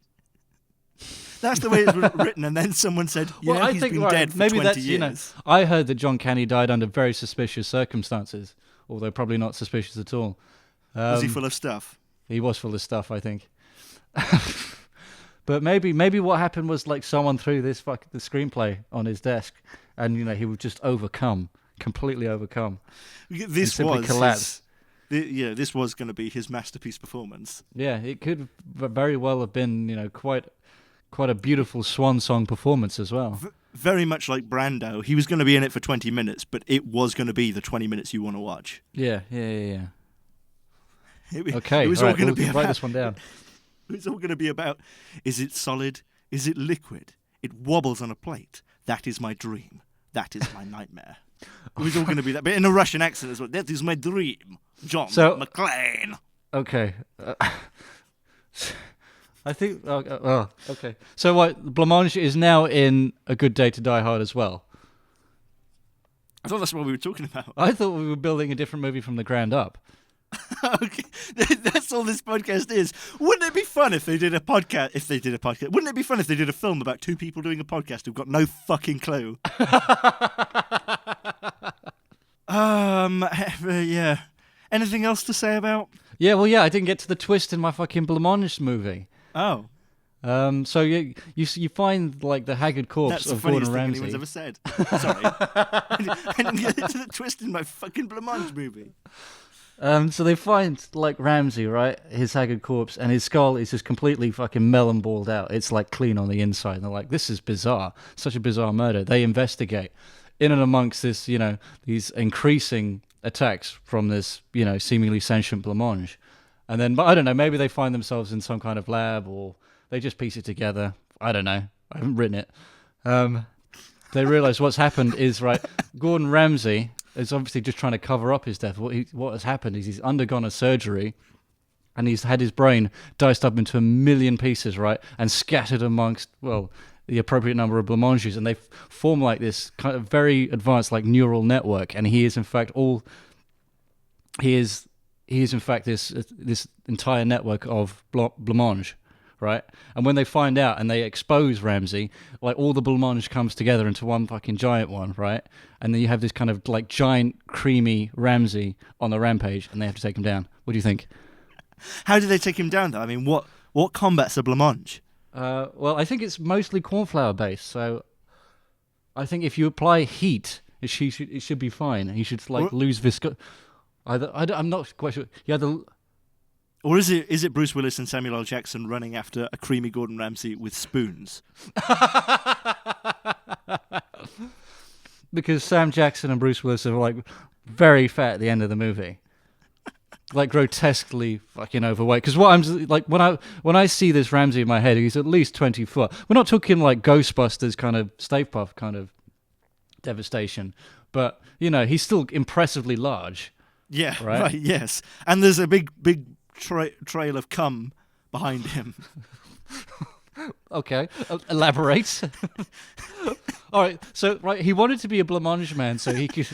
That's the way it was written, and then someone said, he's been dead for 20 years. I heard that John Candy died under very suspicious circumstances, although probably not suspicious at all. Was he full of stuff? He was full of stuff, I think. But maybe what happened was like someone threw the screenplay on his desk, and he would just completely overcome. This was collapse. This was going to be his masterpiece performance. Yeah, it could very well have been, quite a beautiful swan song performance as well. Very much like Brando. He was going to be in it for 20 minutes, but it was going to be the 20 minutes you want to watch. Yeah. Okay, it was all going to be write this one down. It was all going to be about, is it solid? Is it liquid? It wobbles on a plate. That is my dream. That is my nightmare. It was all going to be that, but in a Russian accent as well. That is my dream. John McClane. Okay. I think... okay. So what? Blancmange is now in A Good Day to Die Hard as well? I thought that's what we were talking about. I thought we were building a different movie from the ground up. Okay, that's all this podcast is. Wouldn't it be fun if they did a podcast? Wouldn't it be fun if they did a film about two people doing a podcast who've got no fucking clue? Yeah. Anything else to say about? Yeah, I didn't get to the twist in my fucking Blancmange movie. Oh. So you find like the haggard corpse of Gordon Ramsay. That's the funniest thing anyone's ever said. Sorry. I didn't get to the twist in my fucking Blancmange movie. So they find like Ramsay, right? His haggard corpse, and his skull is just completely fucking melon balled out. It's like clean on the inside. And they're like, this is bizarre. Such a bizarre murder. They investigate. In and amongst this, these increasing attacks from this, seemingly sentient Blancmange. And then, but I don't know, maybe they find themselves in some kind of lab, or they just piece it together. I don't know. I haven't written it. They realize what's happened is, right, Gordon Ramsay is obviously just trying to cover up his death. What has happened is he's undergone a surgery, and he's had his brain diced up into a million pieces, right, and scattered amongst, the appropriate number of Blancmanges, and they form like this kind of very advanced like neural network, and he is in fact this entire network of Blancmange, right? And when they find out and they expose Ramsay, like all the Blancmange comes together into one fucking giant one, right? And then you have this kind of like giant creamy Ramsay on the rampage, and they have to take him down. What do you think? How do they take him down though? I mean, what combats a Blancmange? I think it's mostly cornflour based, so I think if you apply heat, it should be fine. He should like lose viscosity. I'm not quite sure. Yeah, or is it Bruce Willis and Samuel L. Jackson running after a creamy Gordon Ramsay with spoons? Because Sam Jackson and Bruce Willis are like very fat at the end of the movie. Like grotesquely fucking overweight. Because what I'm like when I see this Ramsay in my head, he's at least 20 foot. We're not talking like Ghostbusters kind of Stay Puft kind of devastation, but he's still impressively large. Yeah, right. Yes, and there's a big trail of cum behind him. Okay, elaborate. All right, so he wanted to be a Blancmange man, so he could.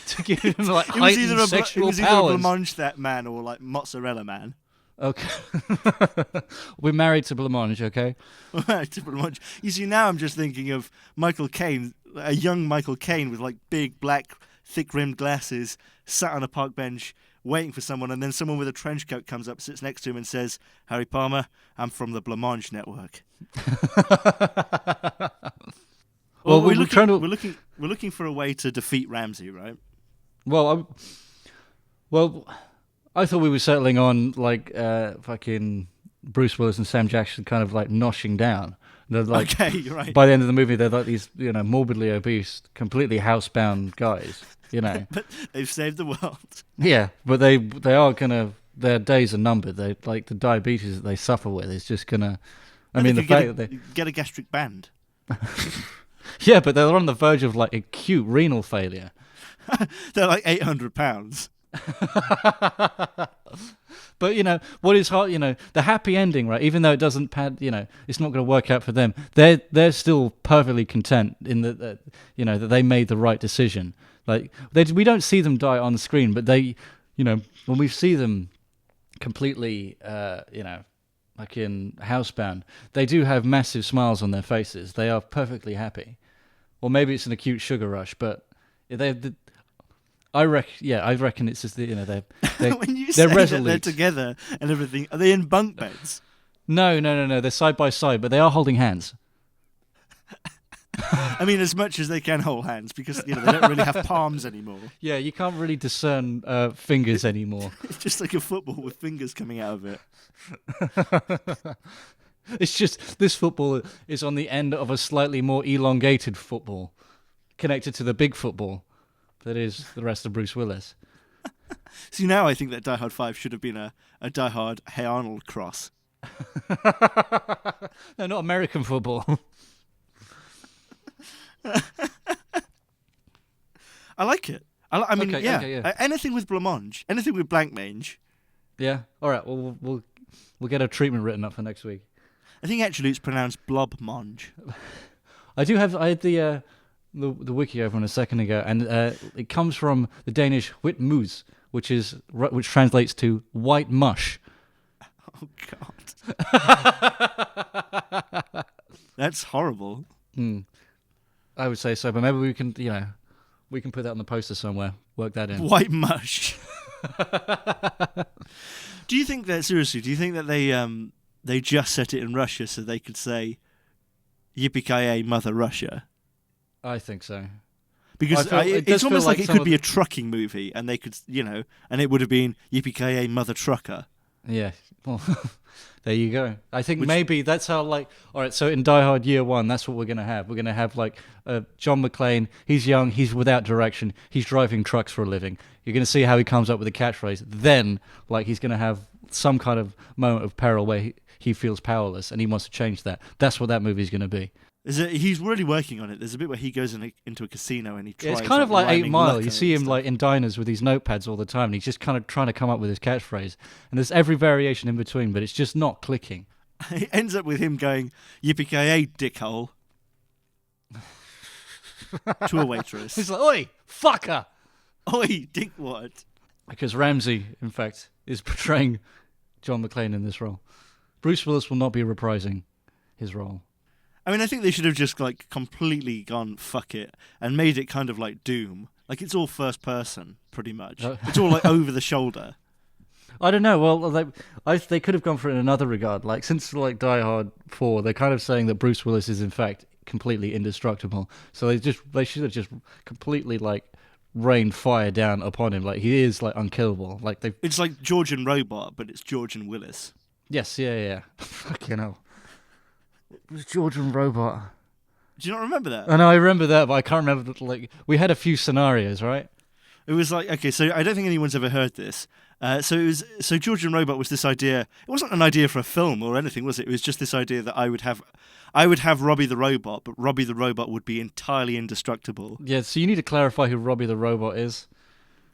To give him like heightened sexual powers. It was either a Blancmange that man or like mozzarella man. Okay. We're married to Blancmange, okay? We're married to Blancmange. You see, now I'm just thinking of Michael Caine, a young Michael Caine with like big black thick rimmed glasses, sat on a park bench waiting for someone, and then someone with a trench coat comes up, sits next to him, and says, "Harry Palmer, I'm from the Blancmange network." Well, we're looking for a way to defeat Ramsay, right? Well, I thought we were settling on like fucking Bruce Willis and Sam Jackson kind of like noshing down. They're like, okay, you're right. By the end of the movie, they're like these, morbidly obese, completely housebound guys. But they've saved the world. Yeah, but they are gonna. Their days are numbered. They like the diabetes that they suffer with is just gonna. I mean, the fact that they get a gastric band. Yeah, but they're on the verge of like acute renal failure. They're like 800 pounds. But what is hard, the happy ending, right? Even though it doesn't it's not going to work out for them. They're still perfectly content in that that they made the right decision. Like we don't see them die on the screen, but they, when we see them completely, like in Housebound, they do have massive smiles on their faces. They are perfectly happy, or maybe it's an acute sugar rush, but I reckon it's just they're when you they're say resolute. that they're together and everything, are they in bunk beds? No. They're side by side, but they are holding hands. I mean, as much as they can hold hands, because they don't really have palms anymore. Yeah, you can't really discern fingers anymore. It's just like a football with fingers coming out of it. It's just this football is on the end of a slightly more elongated football, connected to the big football that is the rest of Bruce Willis. See, now I think that Die Hard 5 should have been a Die Hard Hey Arnold cross. No, not American football. I like it. I mean, Okay, yeah. okay, yeah. Anything with Blancmange, anything with Blancmange. Yeah. All right. Well, we'll get a treatment written up for next week. I think actually it's pronounced Blobmange. I had the wiki open a second ago, and it comes from the Danish "whit mus," which translates to white mush. Oh God, that's horrible. I would say so, but maybe we can put that on the poster somewhere. Work that in. White mush. Do you think that they just set it in Russia so they could say "Yippee-ki-yay, Mother Russia"? I think so. Because it's almost like it could be a trucking movie, and they could, and it would have been "Yippee-ki-yay, Mother Trucker." Yeah. Well, there you go. I think maybe that's how, all right, so in Die Hard Year 1, that's what we're going to have. We're going to have, John McClane. He's young. He's without direction. He's driving trucks for a living. You're going to see how he comes up with a catchphrase. Then, he's going to have some kind of moment of peril where he feels powerless, and he wants to change that. That's what that movie's going to be. He's really working on it. There's a bit where he goes into a casino and he tries. Yeah, it's kind of like 8 Mile. You see him in diners with these notepads all the time, and he's just kind of trying to come up with his catchphrase. And there's every variation in between, but it's just not clicking. It ends up with him going "Yippee-ki-yay, dickhole" to a waitress. He's like, "Oi, fucker! Oi, dickwad!" Because Ramsay, in fact, is portraying John McClane in this role. Bruce Willis will not be reprising his role. I mean, I think they should have just completely gone fuck it and made it kind of like Doom. Like it's all first person, pretty much. It's all over the shoulder. I don't know. Well, they could have gone for it in another regard. Since Die Hard 4, they're kind of saying that Bruce Willis is in fact completely indestructible. So they should have just completely rained fire down upon him. He is unkillable. It's like George and Robot, but it's George and Willis. Yes, yeah. Fucking hell. It was George and Robot. Do you not remember that? I know, I remember that, but I can't remember we had a few scenarios, right? It was okay, so I don't think anyone's ever heard this. So George and Robot was this idea. It wasn't an idea for a film or anything, was it? It was just this idea that I would have Robbie the Robot, but Robbie the Robot would be entirely indestructible. Yeah, so you need to clarify who Robbie the Robot is.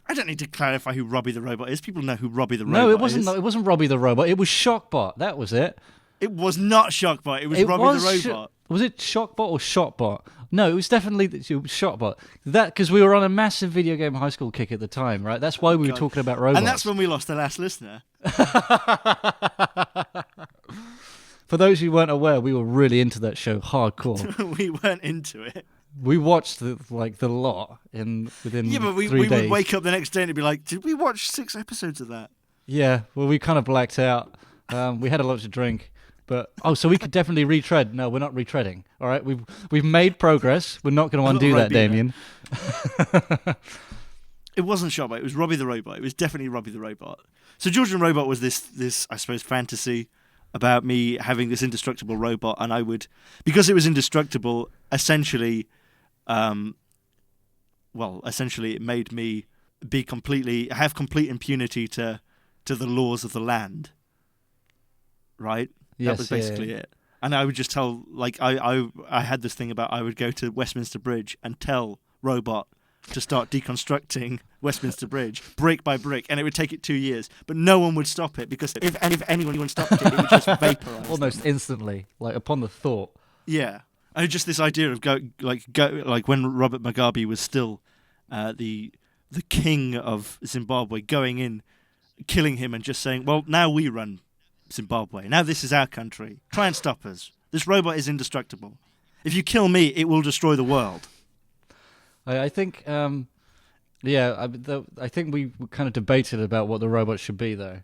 I don't need to clarify who Robbie the Robot is. People know who Robbie the Robot is. No, it wasn't. It wasn't Robbie the Robot. It was Shockbot. That was it. It was not Shockbot. It was Robbie the Robot. Was it Shockbot or Shotbot? No, it was definitely Shotbot. Because we were on a massive video game high school kick at the time, right? That's why we were talking about robots. And that's when we lost the last listener. For those who weren't aware, we were really into that show hardcore. We weren't into it. We watched the lot within but 3 we days. would wake up the next day and it'd be like, did we watch 6 episodes of that? Yeah, well, we kind of blacked out. We had a lot to drink, but so we could definitely retread. No, we're not retreading. All right, we've made progress. We're not going to undo that, Damien. It wasn't Shotbot. It was Robbie the Robot. It was definitely Robbie the Robot. So George and Robot was this I suppose fantasy about me having this indestructible robot, and I would, because it was indestructible, essentially it made me have complete impunity to the laws of the land. Right? Yes, that was basically it. And I would just tell, like, I had this thing about I would go to Westminster Bridge and tell Robot to start deconstructing Westminster Bridge brick by brick, and it would take it 2 years, but no one would stop it, because if anyone stopped it, it would just vaporize almost instantly, like upon the thought. Yeah, and just this idea of go when Robert Mugabe was still the king of Zimbabwe, going in, killing him, and just saying, well, now we run Zimbabwe, now this is our country, try and stop us, this robot is indestructible, if you kill me it will destroy the world. I think, I think we kind of debated about what the robot should be, though.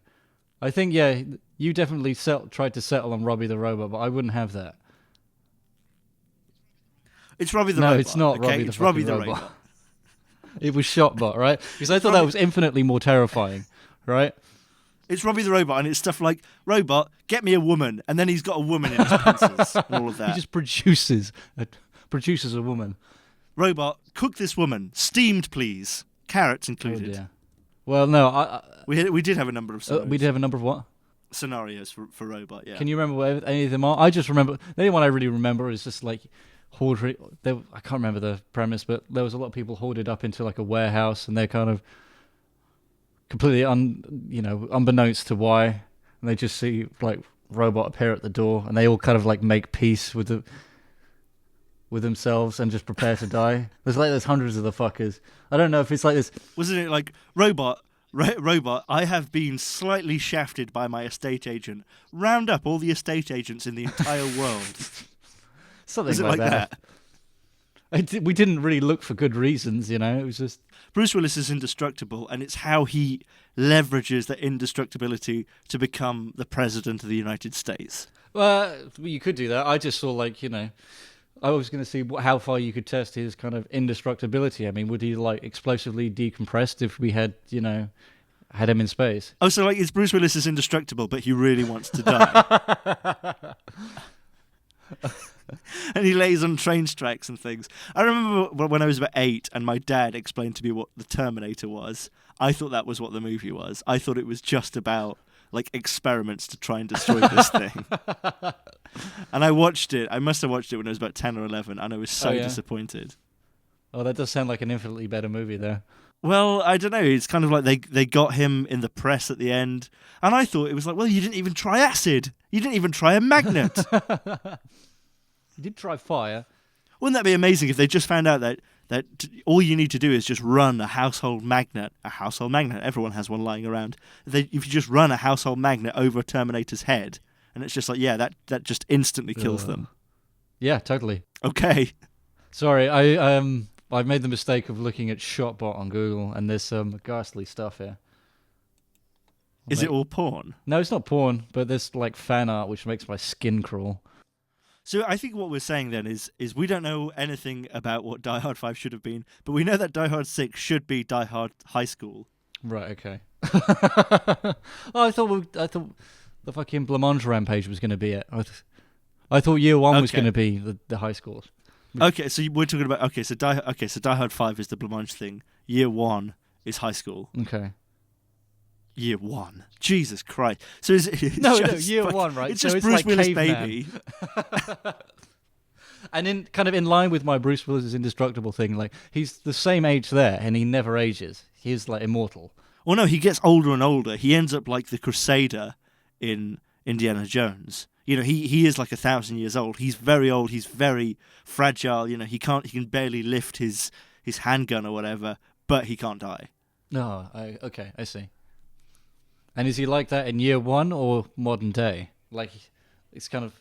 I think, you definitely tried to settle on Robbie the Robot, but I wouldn't have that. It's Robbie the Robot. No, it's not, okay? Robbie the It's Robbie the Robot. Robot. It was Shotbot, right? Because I thought that was infinitely more terrifying, right? It's Robbie the Robot, and it's stuff like, Robot, get me a woman, and then he's got a woman in his pencils, and all of that. He just produces a woman. Robot, cook this woman. Steamed, please. Carrots included. Oh, dear. Well, no, we did have a number of scenarios. we did have a number of what? Scenarios for Robot, yeah. Can you remember what any of them are? I just remember, the only one I really remember is just like, I can't remember the premise, but there was a lot of people hoarded up into like a warehouse, and they're kind of completely unbeknownst to why, and they just see like Robot appear at the door, and they all kind of like make peace with themselves and just prepare to die. There's hundreds of the fuckers. I don't know if it's like this. Wasn't it like, Robot, I have been slightly shafted by my estate agent. Round up all the estate agents in the entire world. Something Was it like that? We didn't really look for good reasons, It was just... Bruce Willis is indestructible, and it's how he leverages that indestructibility to become the president of the United States. Well, you could do that. I just saw, I was going to see how far you could test his kind of indestructibility. I mean, would he explosively decompressed if we had had him in space? Oh, so it's Bruce Willis is indestructible, but he really wants to die. And he lays on train tracks and things. I remember when I was about 8 and my dad explained to me what the Terminator was. I thought that was what the movie was. I thought it was just about experiments to try and destroy this thing. And I watched it. I must have watched it when I was about 10 or 11, and I was so disappointed. Oh, that does sound like an infinitely better movie, though. Well, I don't know. It's kind of like they got him in the press at the end, and I thought it was like, well, you didn't even try acid. You didn't even try a magnet. You did try fire. Wouldn't that be amazing if they just found out that all you need to do is just run a household magnet. A household magnet. Everyone has one lying around. If you just run a household magnet over a Terminator's head, and it's just like, that just instantly kills them. Yeah, totally. Okay. Sorry, I made the mistake of looking at Shotbot on Google, and there's some ghastly stuff here. Is it all porn? No, it's not porn, but there's fan art which makes my skin crawl. So I think what we're saying then is we don't know anything about what Die Hard 5 should have been, but we know that Die Hard 6 should be Die Hard High School. Right, okay. I thought the fucking Blancmange rampage was going to be it. I thought year 1 was going to be the high school. Okay, so we're talking about so Die Hard 5 is the Blancmange thing. Year 1 is high school. Okay. Year 1. Jesus Christ. So is it no, year 1, right? It's so just Bruce Willis caveman. baby. And in line with my Bruce Willis Indestructible thing, he's the same age there and he never ages. He's immortal. Well, no, he gets older and older. He ends up like the Crusader in Indiana Jones. He is 1,000 years old. He's very old. He's very fragile. He can barely lift his handgun or whatever, but he can't die. No, okay, I see. And is he like that in year 1 or modern day? It's kind of...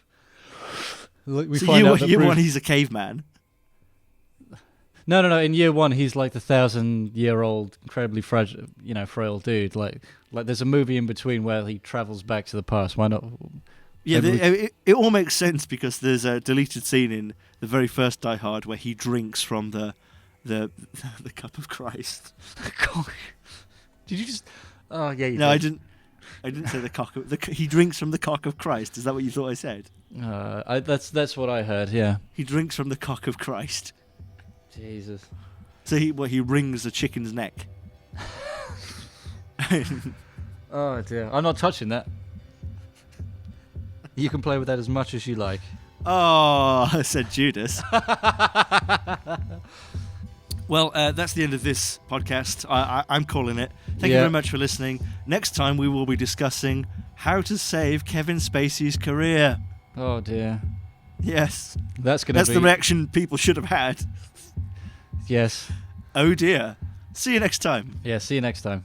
year 1, he's a caveman. No. In year one, he's like the 1,000-year-old, incredibly fragile, frail dude. Like there's a movie in between where he travels back to the past. Why not? Yeah, it all makes sense because there's a deleted scene in the very first Die Hard where he drinks from the cup of Christ. Did you just? Oh yeah. No, I didn't say the cock. He drinks from the cock of Christ. Is that what you thought I said? That's what I heard. Yeah. He drinks from the cock of Christ. Jesus. So he wrings a chicken's neck. Oh dear! I'm not touching that. You can play with that as much as you like. Oh, I said Judas. Well, that's the end of this podcast. I'm calling it. Thank you very much for listening. Next time we will be discussing how to save Kevin Spacey's career. Oh dear. Yes. That's the reaction people should have had. Yes. Oh dear. See you next time. Yeah, see you next time.